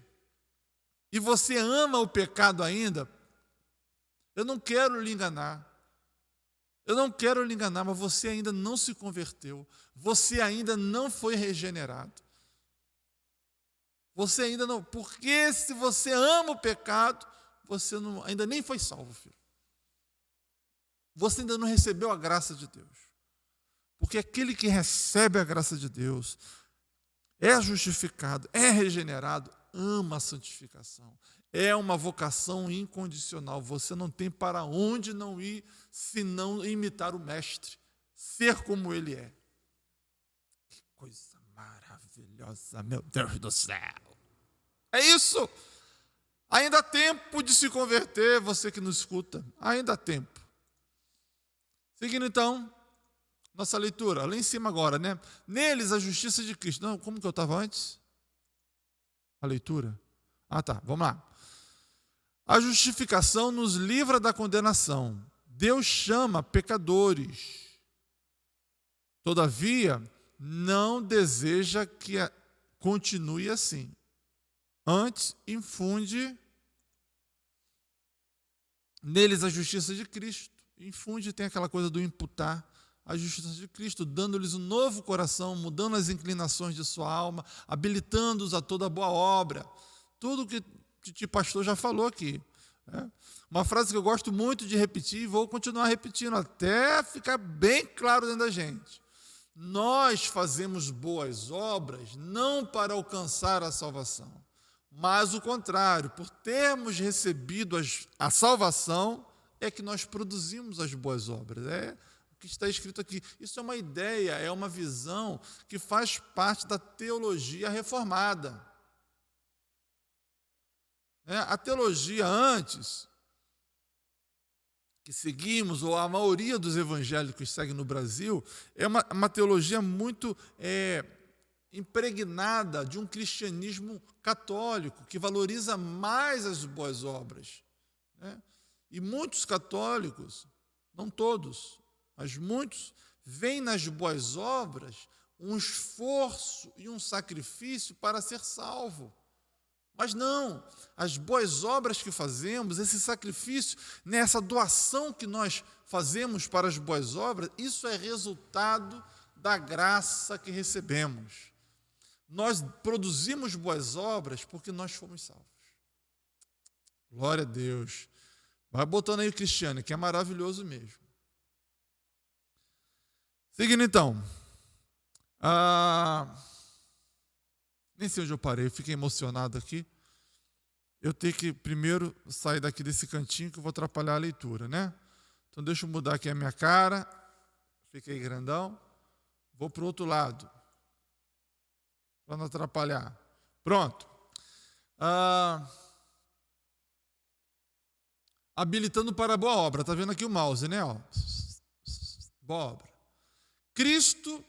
e você ama o pecado ainda, eu não quero lhe enganar. Eu não quero lhe enganar, mas você ainda não se converteu. Você ainda não foi regenerado. Você ainda não... Porque se você ama o pecado, você ainda nem foi salvo, filho. Você ainda não recebeu a graça de Deus. Porque aquele que recebe a graça de Deus, é justificado, é regenerado, ama a santificação. É uma vocação incondicional. Você não tem para onde não ir, senão imitar o Mestre, ser como Ele é. Que coisa maravilhosa, meu Deus do céu! É isso! Ainda há tempo de se converter, você que nos escuta. Ainda há tempo. Seguindo então, nossa leitura, lá em cima agora, né? Neles a justiça de Cristo. Não, como que eu estava antes? A leitura? Ah, tá, vamos lá. A justificação nos livra da condenação. Deus chama pecadores. Todavia, não deseja que continue assim. Antes, infunde neles a justiça de Cristo. Infunde, tem aquela coisa do imputar a justiça de Cristo, dando-lhes um novo coração, mudando as inclinações de sua alma, habilitando-os a toda boa obra. Tudo que o pastor já falou aqui. Uma frase que eu gosto muito de repetir e vou continuar repetindo até ficar bem claro dentro da gente. Nós fazemos boas obras não para alcançar a salvação, mas o contrário, por termos recebido a salvação, é que nós produzimos as boas obras. É o que está escrito aqui. Isso é uma ideia, é uma visão que faz parte da teologia reformada. A teologia antes, que seguimos, ou a maioria dos evangélicos segue no Brasil, é uma teologia muito impregnada de um cristianismo católico, que valoriza mais as boas obras. E muitos católicos, não todos, mas muitos, veem nas boas obras um esforço e um sacrifício para ser salvo. Mas não, as boas obras que fazemos, esse sacrifício, essa doação que nós fazemos para as boas obras, isso é resultado da graça que recebemos. Nós produzimos boas obras porque nós fomos salvos. Glória a Deus. Vai botando aí o Cristiano, que é maravilhoso mesmo. Seguindo então. Nem sei onde eu parei, eu fiquei emocionado aqui. Eu tenho que primeiro sair daqui desse cantinho que eu vou atrapalhar a leitura, né? Então deixa eu mudar aqui a minha cara. Fiquei grandão. Vou para o outro lado. Para não atrapalhar. Pronto. Habilitando para a boa obra. Está vendo aqui o mouse, né? Boa obra. Cristo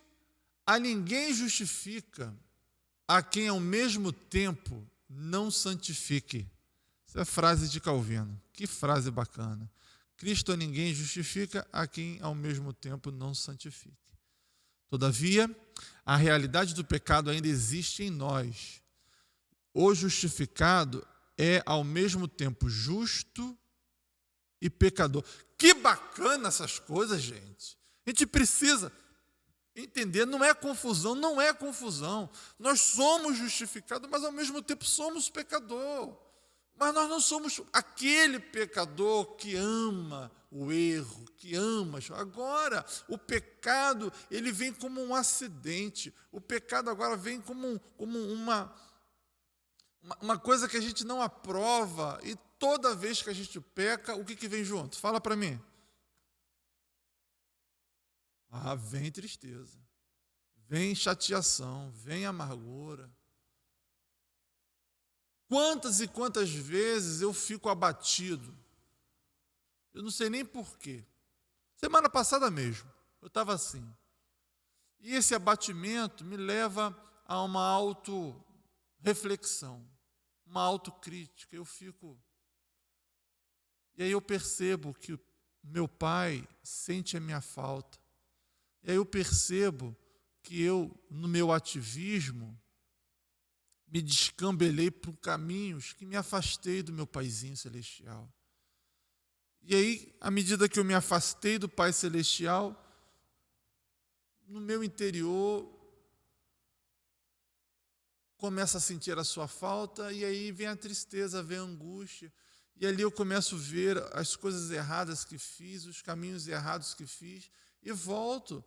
a ninguém justifica a quem ao mesmo tempo não santifique. Essa é a frase de Calvino. Que frase bacana. Cristo a ninguém justifica a quem ao mesmo tempo não santifique. Todavia, a realidade do pecado ainda existe em nós. O justificado é ao mesmo tempo justo e pecador. Que bacana essas coisas, gente. A gente precisa entender, não é confusão. Nós somos justificados, mas ao mesmo tempo somos pecador. Mas nós não somos aquele pecador que ama o erro, que ama. Agora, o pecado, ele vem como um acidente. O pecado agora vem como uma coisa que a gente não aprova. E toda vez que a gente peca, o que vem junto? Fala para mim. Vem tristeza, vem chateação, vem amargura. Quantas e quantas vezes eu fico abatido? Eu não sei nem porquê. Semana passada mesmo, eu estava assim. E esse abatimento me leva a uma auto-reflexão, uma autocrítica. E aí eu percebo que meu pai sente a minha falta. E aí eu percebo que eu, no meu ativismo, me descambelei por caminhos que me afastei do meu Paizinho Celestial. E aí, à medida que eu me afastei do Pai Celestial, no meu interior, começo a sentir a sua falta, e aí vem a tristeza, vem a angústia. E ali eu começo a ver as coisas erradas que fiz, os caminhos errados que fiz, e volto.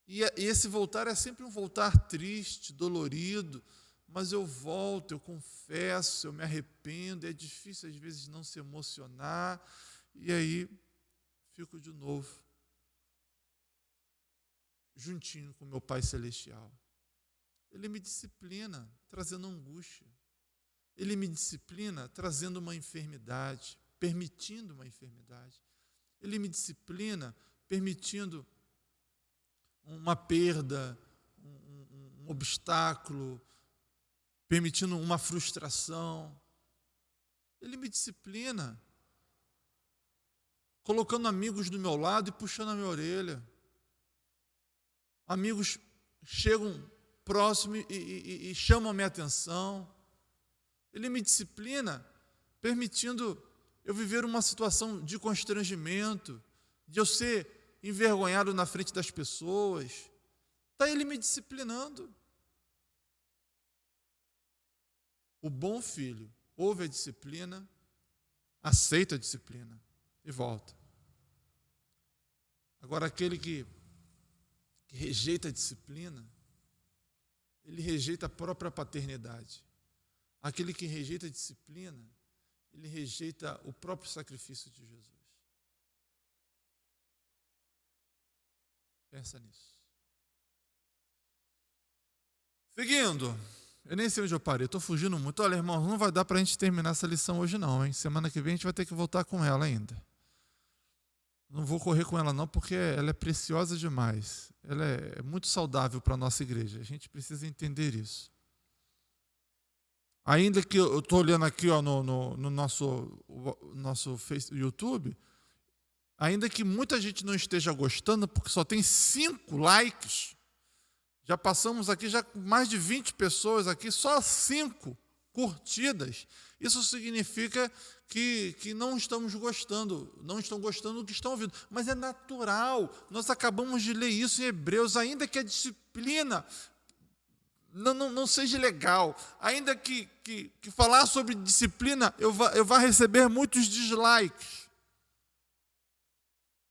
E esse voltar é sempre um voltar triste, dolorido, mas eu volto, eu confesso, eu me arrependo. É difícil às vezes não se emocionar, e aí fico de novo juntinho com meu Pai Celestial. Ele me disciplina, trazendo angústia. Ele me disciplina, trazendo uma enfermidade, permitindo uma enfermidade. Ele me disciplina, permitindo uma perda, um obstáculo, permitindo uma frustração. Ele me disciplina, colocando amigos do meu lado e puxando a minha orelha. Amigos chegam próximo e chamam a minha atenção. Ele me disciplina, permitindo eu viver uma situação de constrangimento, de eu ser envergonhado na frente das pessoas. Está ele me disciplinando. O bom filho ouve a disciplina, aceita a disciplina e volta. Agora, aquele que rejeita a disciplina, ele rejeita a própria paternidade. Aquele que rejeita a disciplina, ele rejeita o próprio sacrifício de Jesus. Pensa nisso. Seguindo, eu nem sei onde eu parei, estou fugindo muito. Olha, irmãos, não vai dar para a gente terminar essa lição hoje não, hein? Semana que vem a gente vai ter que voltar com ela ainda. Não vou correr com ela não, porque ela é preciosa demais. Ela é muito saudável para a nossa igreja. A gente precisa entender isso. Ainda que eu estou olhando aqui no nosso YouTube, ainda que muita gente não esteja gostando, porque só tem 5 likes, já passamos aqui já com mais de 20 pessoas aqui, só 5 curtidas. Isso significa que não estamos gostando, não estão gostando do que estão ouvindo. Mas é natural, nós acabamos de ler isso em Hebreus, ainda que a disciplina não seja legal, ainda que falar sobre disciplina eu vá receber muitos dislikes.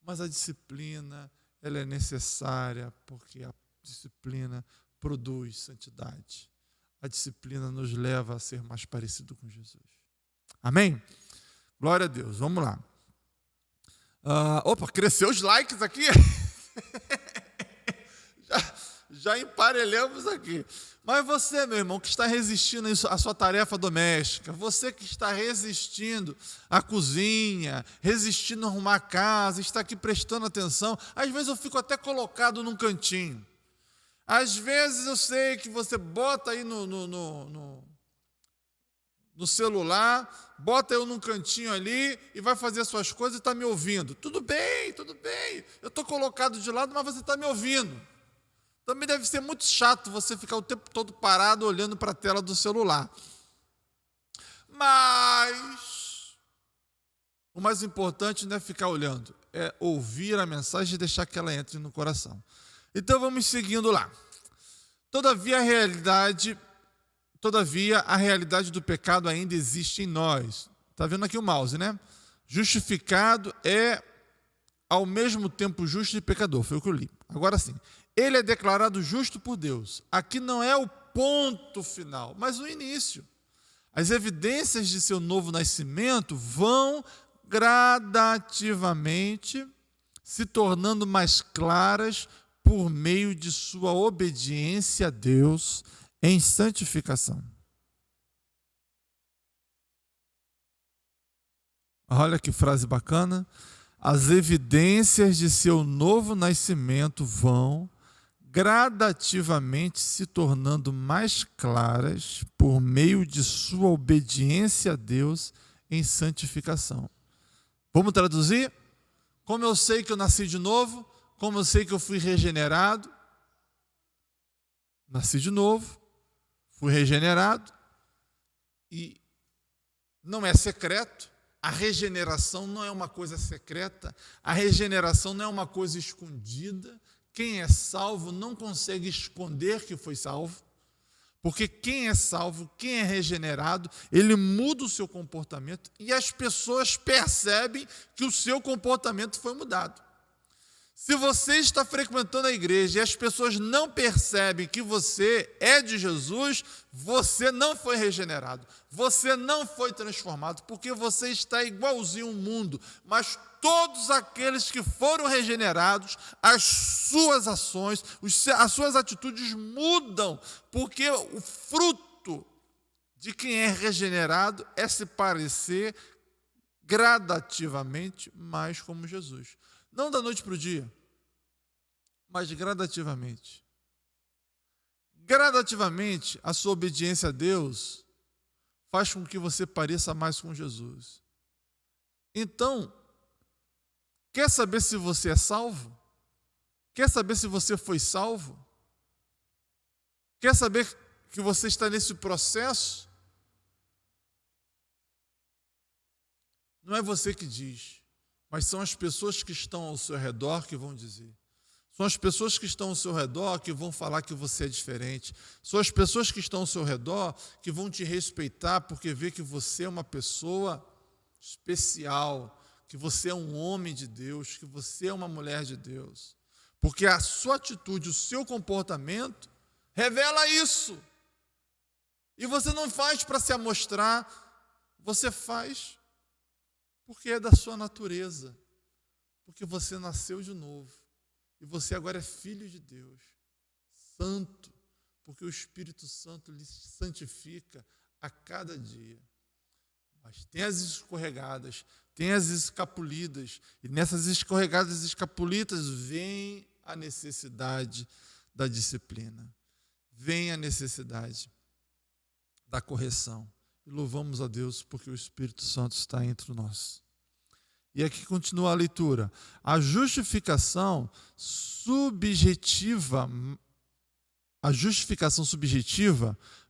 Mas a disciplina, ela é necessária, porque a disciplina produz santidade. A disciplina nos leva a ser mais parecido com Jesus. Amém? Glória a Deus. Vamos lá. Cresceu os likes aqui. já emparelhamos aqui. Mas você, meu irmão, que está resistindo à sua tarefa doméstica, você que está resistindo à cozinha, resistindo a arrumar a casa, está aqui prestando atenção, às vezes eu fico até colocado num cantinho. Às vezes eu sei que você bota aí no celular, bota eu num cantinho ali e vai fazer suas coisas e está me ouvindo. Tudo bem, eu estou colocado de lado, mas você está me ouvindo. Também deve ser muito chato você ficar o tempo todo parado olhando para a tela do celular. Mas o mais importante não é ficar olhando, é ouvir a mensagem e deixar que ela entre no coração. Então vamos seguindo lá. Todavia a realidade do pecado ainda existe em nós. Está vendo aqui o mouse, né? Justificado é ao mesmo tempo justo e pecador. Foi o que eu li. Agora sim. Ele é declarado justo por Deus. Aqui não é o ponto final, mas o início. As evidências de seu novo nascimento vão gradativamente se tornando mais claras por meio de sua obediência a Deus em santificação. Olha que frase bacana. As evidências de seu novo nascimento vão gradativamente se tornando mais claras por meio de sua obediência a Deus em santificação. Vamos traduzir? Como eu sei que eu nasci de novo? Como eu sei que eu fui regenerado? nasci de novo, fui regenerado, e não é secreto, a regeneração não é uma coisa secreta, a regeneração não é uma coisa escondida. Quem é salvo não consegue esconder que foi salvo, porque quem é salvo, quem é regenerado, ele muda o seu comportamento e as pessoas percebem que o seu comportamento foi mudado. Se você está frequentando a igreja e as pessoas não percebem que você é de Jesus, você não foi regenerado, você não foi transformado, porque você está igualzinho ao mundo. Mas todos aqueles que foram regenerados, as suas ações, as suas atitudes mudam, porque o fruto de quem é regenerado é se parecer gradativamente mais como Jesus. Não da noite para o dia, mas gradativamente. Gradativamente, a sua obediência a Deus faz com que você pareça mais com Jesus. Então, quer saber se você é salvo? Quer saber se você foi salvo? Quer saber que você está nesse processo? Não é você que diz, mas são as pessoas que estão ao seu redor que vão dizer. São as pessoas que estão ao seu redor que vão falar que você é diferente. São as pessoas que estão ao seu redor que vão te respeitar porque vê que você é uma pessoa especial, que você é um homem de Deus, que você é uma mulher de Deus. Porque a sua atitude, o seu comportamento revela isso. E você não faz para se amostrar, você faz porque é da sua natureza, porque você nasceu de novo. E você agora é filho de Deus, santo, porque o Espírito Santo lhe santifica a cada dia. Mas tem as escorregadas, tem as escapulidas, e nessas escorregadas e escapulidas vem a necessidade da disciplina, vem a necessidade da correção. E louvamos a Deus porque o Espírito Santo está entre nós. E aqui continua a leitura. A justificação subjetiva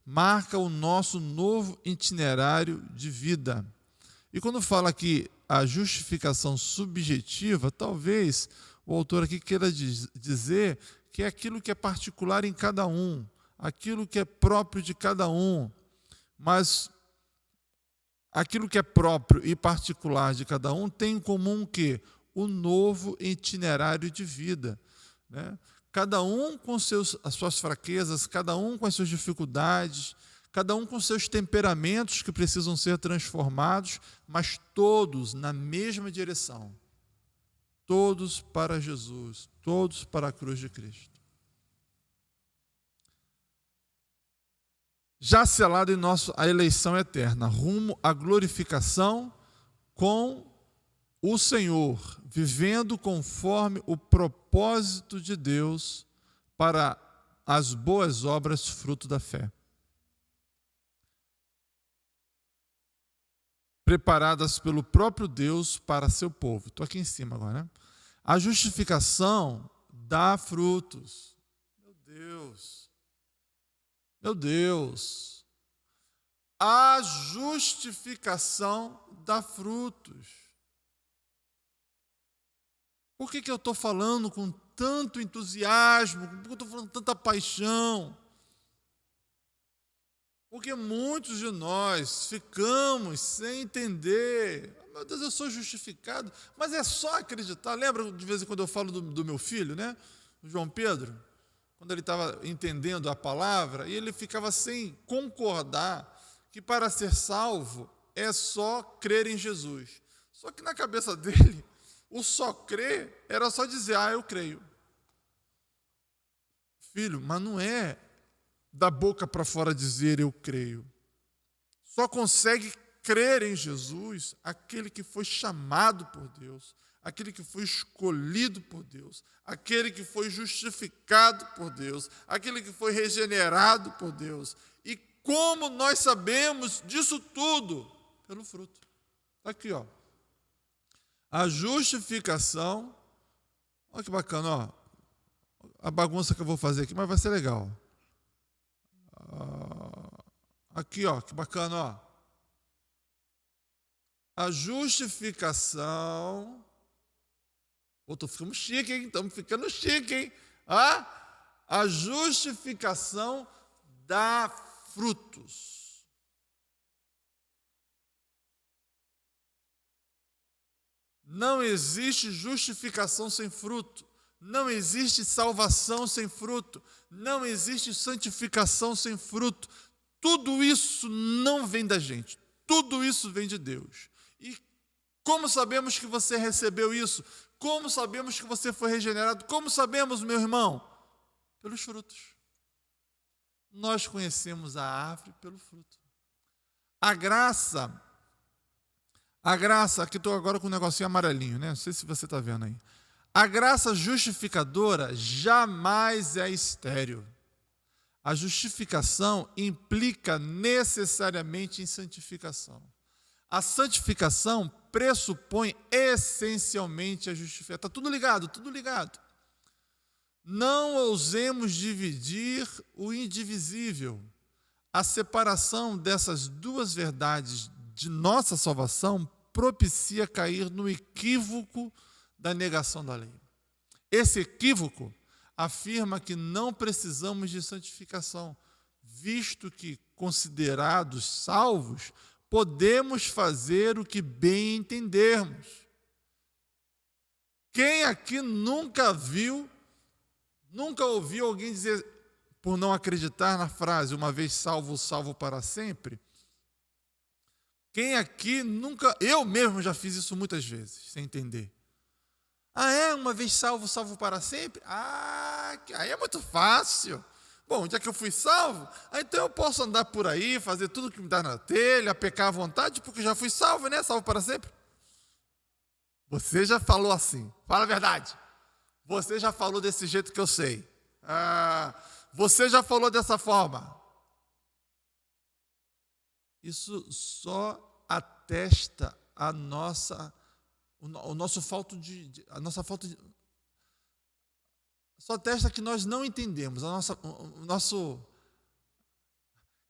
marca o nosso novo itinerário de vida. E quando fala aqui a justificação subjetiva, talvez o autor aqui queira dizer que é aquilo que é particular em cada um, aquilo que é próprio de cada um, mas aquilo que é próprio e particular de cada um tem em comum o quê? O novo itinerário de vida, né? Cada um com as suas fraquezas, cada um com as suas dificuldades, cada um com seus temperamentos que precisam ser transformados, mas todos na mesma direção. Todos para Jesus, todos para a cruz de Cristo. Já selado em a eleição eterna, rumo à glorificação com o Senhor, vivendo conforme o propósito de Deus para as boas obras, fruto da fé. Preparadas pelo próprio Deus para seu povo. Estou aqui em cima agora, né? A justificação dá frutos. Meu Deus. Meu Deus, a justificação dá frutos. Por que eu estou falando com tanto entusiasmo, por que eu estou falando com tanta paixão? Porque muitos de nós ficamos sem entender. Meu Deus, eu sou justificado, mas é só acreditar. Lembra de vez em quando eu falo do meu filho, né? O João Pedro? Quando ele estava entendendo a palavra, e ele ficava sem concordar que para ser salvo é só crer em Jesus. Só que na cabeça dele, o só crer era só dizer, eu creio. Filho, mas não é da boca para fora dizer eu creio. Só consegue crer em Jesus aquele que foi chamado por Deus, aquele que foi escolhido por Deus, aquele que foi justificado por Deus, aquele que foi regenerado por Deus. E como nós sabemos disso tudo? Pelo fruto. Está aqui, ó. A justificação, olha que bacana, ó. A bagunça que eu vou fazer aqui, mas vai ser legal. Aqui, ó, que bacana, ó. A justificação. Pô, ficamos chique, hein? Estamos ficando chique, hein? A justificação dá frutos. Não existe justificação sem fruto. Não existe salvação sem fruto. Não existe santificação sem fruto. Tudo isso não vem da gente. Tudo isso vem de Deus. E como sabemos que você recebeu isso? Como sabemos que você foi regenerado? Como sabemos, meu irmão? Pelos frutos. Nós conhecemos a árvore pelo fruto. A graça, aqui estou agora com um negocinho amarelinho, né? Não sei se você está vendo aí. A graça justificadora jamais é estéril. A justificação implica necessariamente em santificação. A santificação pressupõe essencialmente a justificação. Está tudo ligado, tudo ligado. Não ousemos dividir o indivisível. A separação dessas duas verdades de nossa salvação propicia cair no equívoco da negação da lei. Esse equívoco afirma que não precisamos de santificação, visto que, considerados salvos, podemos fazer o que bem entendermos. Quem aqui nunca ouviu alguém dizer, por não acreditar na frase, uma vez salvo, salvo para sempre? Quem aqui nunca... Eu mesmo já fiz isso muitas vezes, sem entender. Uma vez salvo, salvo para sempre? Aí é muito fácil. Bom, já que eu fui salvo, então eu posso andar por aí, fazer tudo que me dá na telha, pecar à vontade, porque já fui salvo, né? Salvo para sempre. Você já falou assim, fala a verdade. Você já falou desse jeito que eu sei. Você já falou dessa forma. Isso só atesta a nossa falta de só atesta que nós não entendemos o nosso.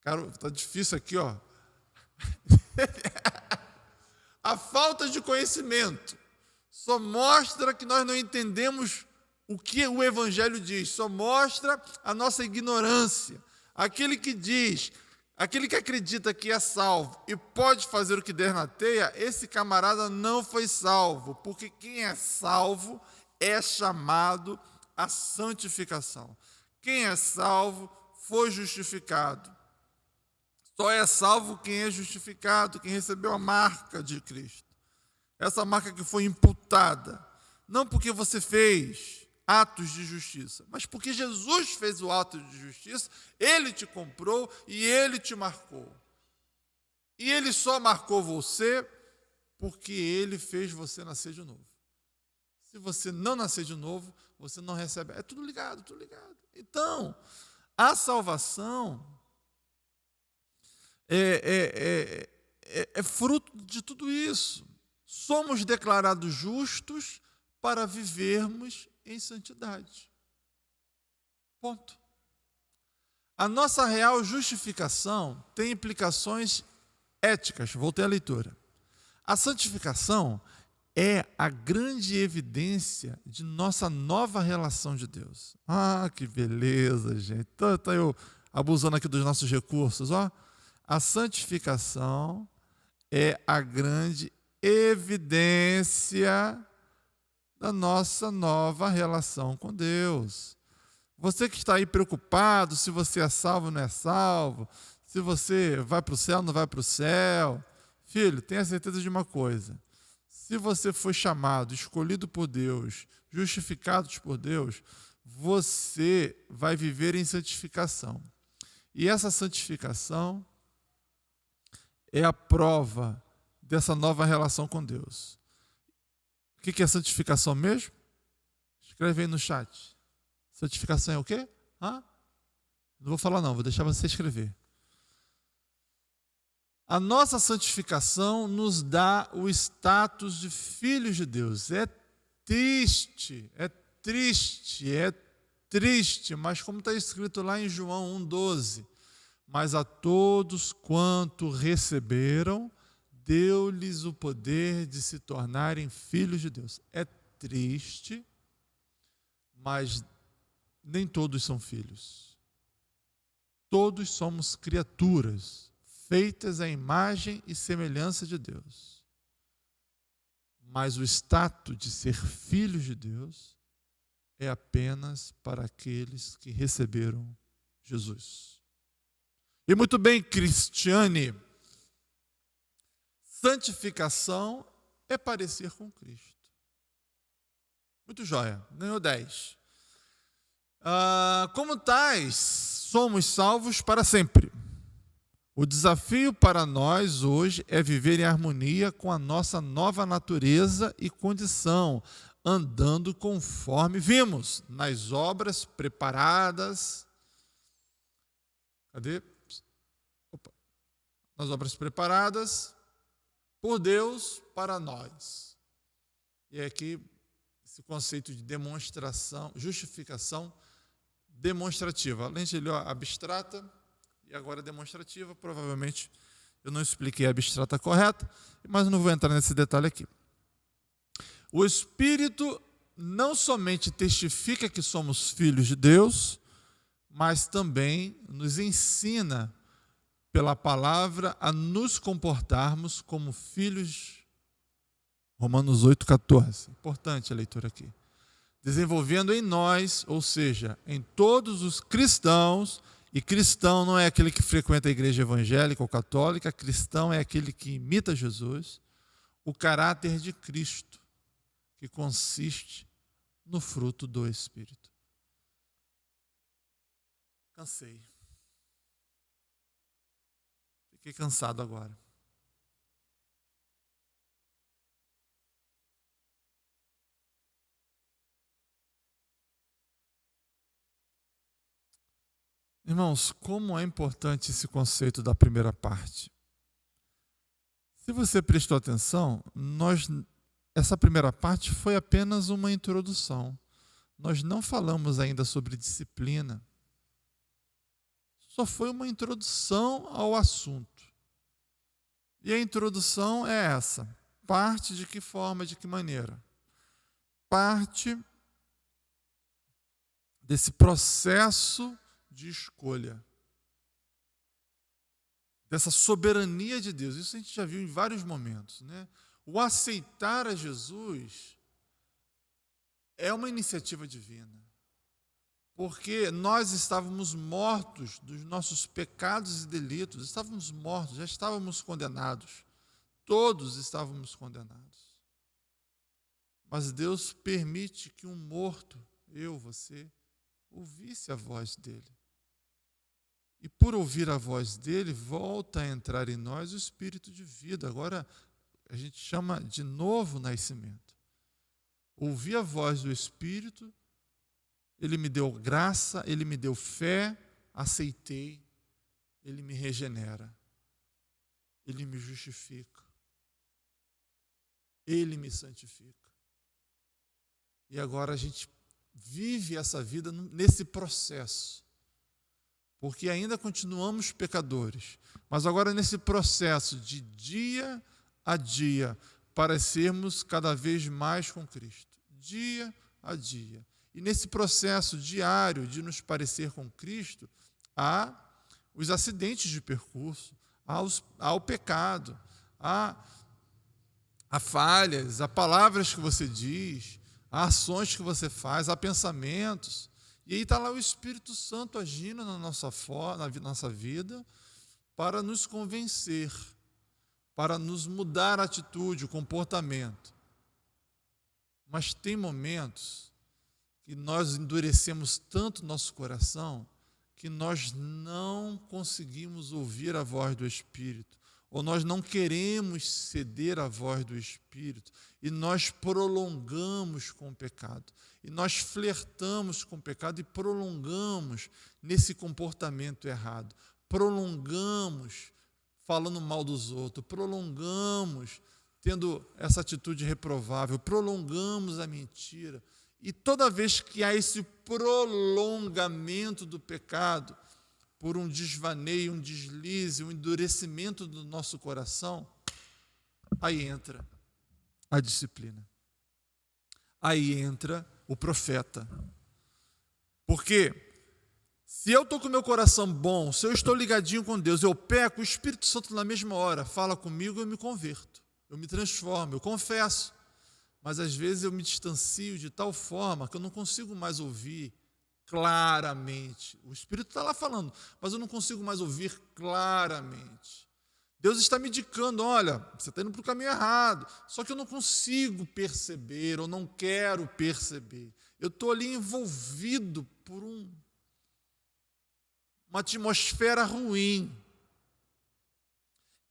Cara, tá difícil aqui, ó. A falta de conhecimento só mostra que nós não entendemos o que o Evangelho diz, só mostra a nossa ignorância. Aquele que acredita que é salvo e pode fazer o que der na teia, esse camarada não foi salvo, porque quem é salvo é chamado à santificação. Quem é salvo foi justificado. Só é salvo quem é justificado, quem recebeu a marca de Cristo. Essa marca que foi imputada, não porque você fez atos de justiça, mas porque Jesus fez o ato de justiça, Ele te comprou e Ele te marcou. E Ele só marcou você porque Ele fez você nascer de novo. Se você não nascer de novo, você não recebe. É tudo ligado, tudo ligado. Então, a salvação é fruto de tudo isso. Somos declarados justos para vivermos em santidade. Ponto. A nossa real justificação tem implicações éticas. Voltei à leitura. A santificação é a grande evidência de nossa nova relação de Deus. Que beleza, gente. Tá eu abusando aqui dos nossos recursos, ó. A santificação é a grande evidência da nossa nova relação com Deus. Você que está aí preocupado se você é salvo ou não é salvo, se você vai para o céu ou não vai para o céu, filho, tenha certeza de uma coisa. Se você foi chamado, escolhido por Deus, justificado por Deus, você vai viver em santificação. E essa santificação é a prova dessa nova relação com Deus. O que é santificação mesmo? Escreve aí no chat. Santificação é o quê? Não vou falar não, vou deixar você escrever. A nossa santificação nos dá o status de filhos de Deus. É triste, mas como está escrito lá em João 1,12, mas a todos quanto receberam, deu-lhes o poder de se tornarem filhos de Deus. É triste, mas nem todos são filhos. Todos somos criaturas, feitas à imagem e semelhança de Deus. Mas o status de ser filhos de Deus é apenas para aqueles que receberam Jesus. E muito bem, Cristiane, santificação é parecer com Cristo. Muito jóia, ganhou 10. Como tais, somos salvos para sempre. O desafio para nós hoje é viver em harmonia com a nossa nova natureza e condição, andando conforme vimos nas obras preparadas. Cadê? Nas obras preparadas por Deus para nós. E aqui esse conceito de demonstração, justificação demonstrativa. Além de abstrata e agora demonstrativa, provavelmente eu não expliquei a abstrata correta, mas não vou entrar nesse detalhe aqui. O Espírito não somente testifica que somos filhos de Deus, mas também nos ensina pela palavra a nos comportarmos como filhos. Romanos 8,14. Importante a leitura aqui. Desenvolvendo em nós, ou seja, em todos os cristãos, e cristão não é aquele que frequenta a igreja evangélica ou católica, cristão é aquele que imita Jesus, o caráter de Cristo, que consiste no fruto do Espírito. Cansei. Fiquei cansado agora. Irmãos, como é importante esse conceito da primeira parte. Se você prestou atenção, essa primeira parte foi apenas uma introdução. Nós não falamos ainda sobre disciplina. Só foi uma introdução ao assunto. E a introdução é essa. Parte de que forma, de que maneira? Parte desse processo de escolha. Dessa soberania de Deus. Isso a gente já viu em vários momentos, né? O aceitar a Jesus é uma iniciativa divina. Porque nós estávamos mortos dos nossos pecados e delitos, estávamos mortos, já estávamos condenados. Todos estávamos condenados. Mas Deus permite que um morto, eu, você, ouvisse a voz dele. E por ouvir a voz dele, volta a entrar em nós o espírito de vida. Agora a gente chama de novo nascimento. Ouvi a voz do Espírito, ele me deu graça, ele me deu fé, aceitei, ele me regenera, ele me justifica, ele me santifica. E agora a gente vive essa vida nesse processo, porque ainda continuamos pecadores, mas agora nesse processo de dia a dia, para sermos cada vez mais com Cristo, dia a dia. E nesse processo diário de nos parecer com Cristo, há os acidentes de percurso, há o pecado, há falhas, há palavras que você diz, há ações que você faz, há pensamentos. E aí está lá o Espírito Santo agindo na nossa vida para nos convencer, para nos mudar a atitude, o comportamento. Mas tem momentos que nós endurecemos tanto nosso coração que nós não conseguimos ouvir a voz do Espírito, ou nós não queremos ceder à voz do Espírito, e nós prolongamos com o pecado, e nós flertamos com o pecado e prolongamos nesse comportamento errado, prolongamos falando mal dos outros, prolongamos tendo essa atitude reprovável, prolongamos a mentira. E toda vez que há esse prolongamento do pecado, por um desvaneio, um deslize, um endurecimento do nosso coração, aí entra a disciplina. Aí entra o profeta. Porque se eu estou com o meu coração bom, se eu estou ligadinho com Deus, eu peco, o Espírito Santo na mesma hora fala comigo, eu me converto, eu me transformo, eu confesso. Mas às vezes eu me distancio de tal forma que eu não consigo mais ouvir claramente. O Espírito está lá falando, mas eu não consigo mais ouvir claramente. Deus está me indicando, olha, você está indo para o caminho errado, só que eu não consigo perceber, ou não quero perceber. Eu estou ali envolvido por uma atmosfera ruim.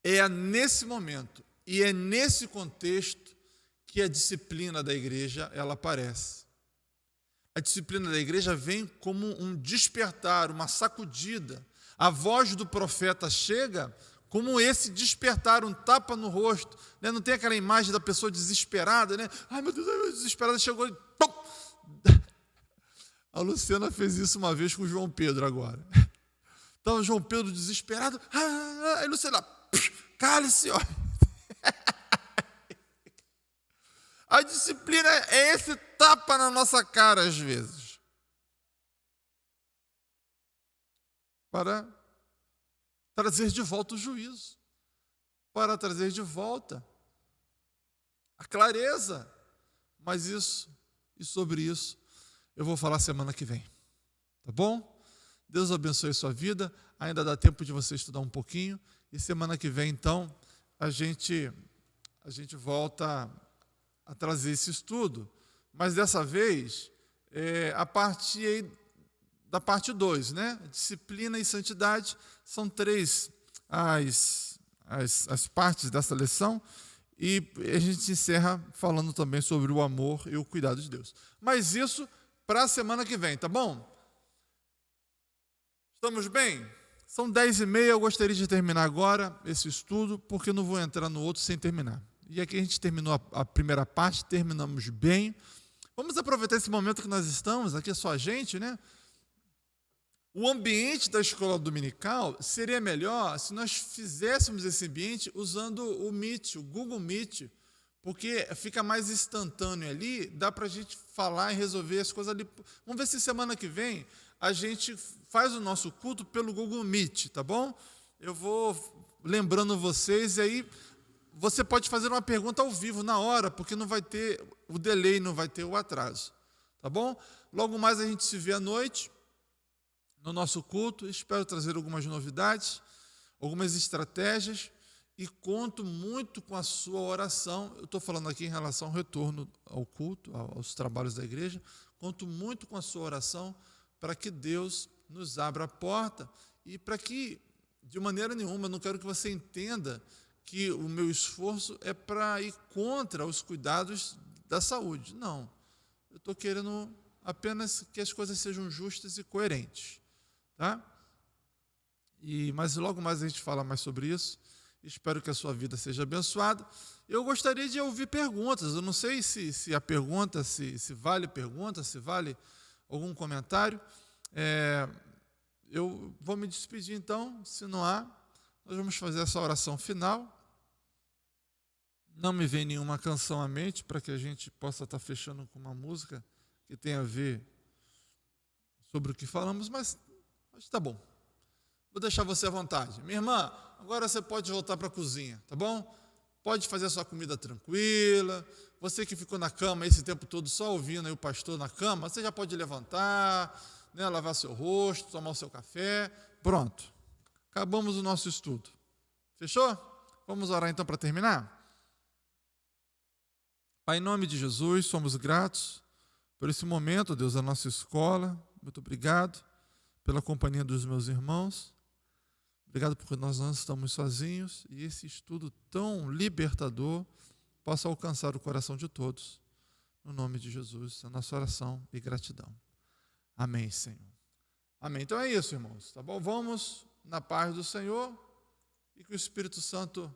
É nesse momento e é nesse contexto que a disciplina da igreja ela aparece. A disciplina da igreja vem como um despertar, uma sacudida. A voz do profeta chega como esse despertar, um tapa no rosto. Né? Não tem aquela imagem da pessoa desesperada, né? Ai, meu Deus, desesperada, chegou e... Pum! A Luciana fez isso uma vez com o João Pedro agora. Estava o João Pedro desesperado. Aí Luciana, cale-se, ó. A disciplina é esse tapa na nossa cara às vezes. Para trazer de volta o juízo. Para trazer de volta a clareza. Mas isso, e sobre isso, eu vou falar semana que vem. Tá bom? Deus abençoe a sua vida. Ainda dá tempo de você estudar um pouquinho. E semana que vem, então, a gente volta a trazer esse estudo. Mas dessa vez, a partir da parte 2, né? Disciplina e santidade são 3 as partes dessa lição. E a gente encerra falando também sobre o amor e o cuidado de Deus. Mas isso para a semana que vem, tá bom? Estamos bem? São 10h30, eu gostaria de terminar agora esse estudo, porque não vou entrar no outro sem terminar. E aqui a gente terminou a primeira parte, terminamos bem. Vamos aproveitar esse momento que nós estamos, aqui é só a gente, né? O ambiente da escola dominical seria melhor se nós fizéssemos esse ambiente usando o Meet, o Google Meet, porque fica mais instantâneo ali, dá para a gente falar e resolver as coisas ali. Vamos ver se semana que vem a gente faz o nosso culto pelo Google Meet, tá bom? Eu vou lembrando vocês, e aí você pode fazer uma pergunta ao vivo na hora, porque não vai ter o delay, não vai ter o atraso, tá bom? Logo mais a gente se vê à noite, no nosso culto. Espero trazer algumas novidades, algumas estratégias, e conto muito com a sua oração. Eu estou falando aqui em relação ao retorno ao culto, aos trabalhos da igreja. Conto muito com a sua oração para que Deus nos abra a porta e para que, de maneira nenhuma, eu não quero que você entenda que o meu esforço é para ir contra os cuidados da saúde. Não. Eu estou querendo apenas que as coisas sejam justas e coerentes. Tá? Mas logo mais a gente fala mais sobre isso. Espero que a sua vida seja abençoada. Eu gostaria de ouvir perguntas. Eu não sei se a pergunta, se vale pergunta, se vale algum comentário. Eu vou me despedir então. Se não há, nós vamos fazer essa oração final. Não me vem nenhuma canção à mente para que a gente possa estar fechando com uma música que tenha a ver sobre o que falamos, mas tá bom. Vou deixar você à vontade. Minha irmã, agora você pode voltar para a cozinha, tá bom? Pode fazer a sua comida tranquila. Você que ficou na cama esse tempo todo só ouvindo aí o pastor na cama, você já pode levantar, né, lavar seu rosto, tomar o seu café. Pronto. Acabamos o nosso estudo. Fechou? Vamos orar então para terminar? Pai, em nome de Jesus, somos gratos por esse momento, Deus, da nossa escola. Muito obrigado pela companhia dos meus irmãos. Obrigado porque nós não estamos sozinhos e esse estudo tão libertador possa alcançar o coração de todos. No nome de Jesus, a nossa oração e gratidão. Amém, Senhor. Amém. Então é isso, irmãos. Tá bom? Vamos na paz do Senhor e que o Espírito Santo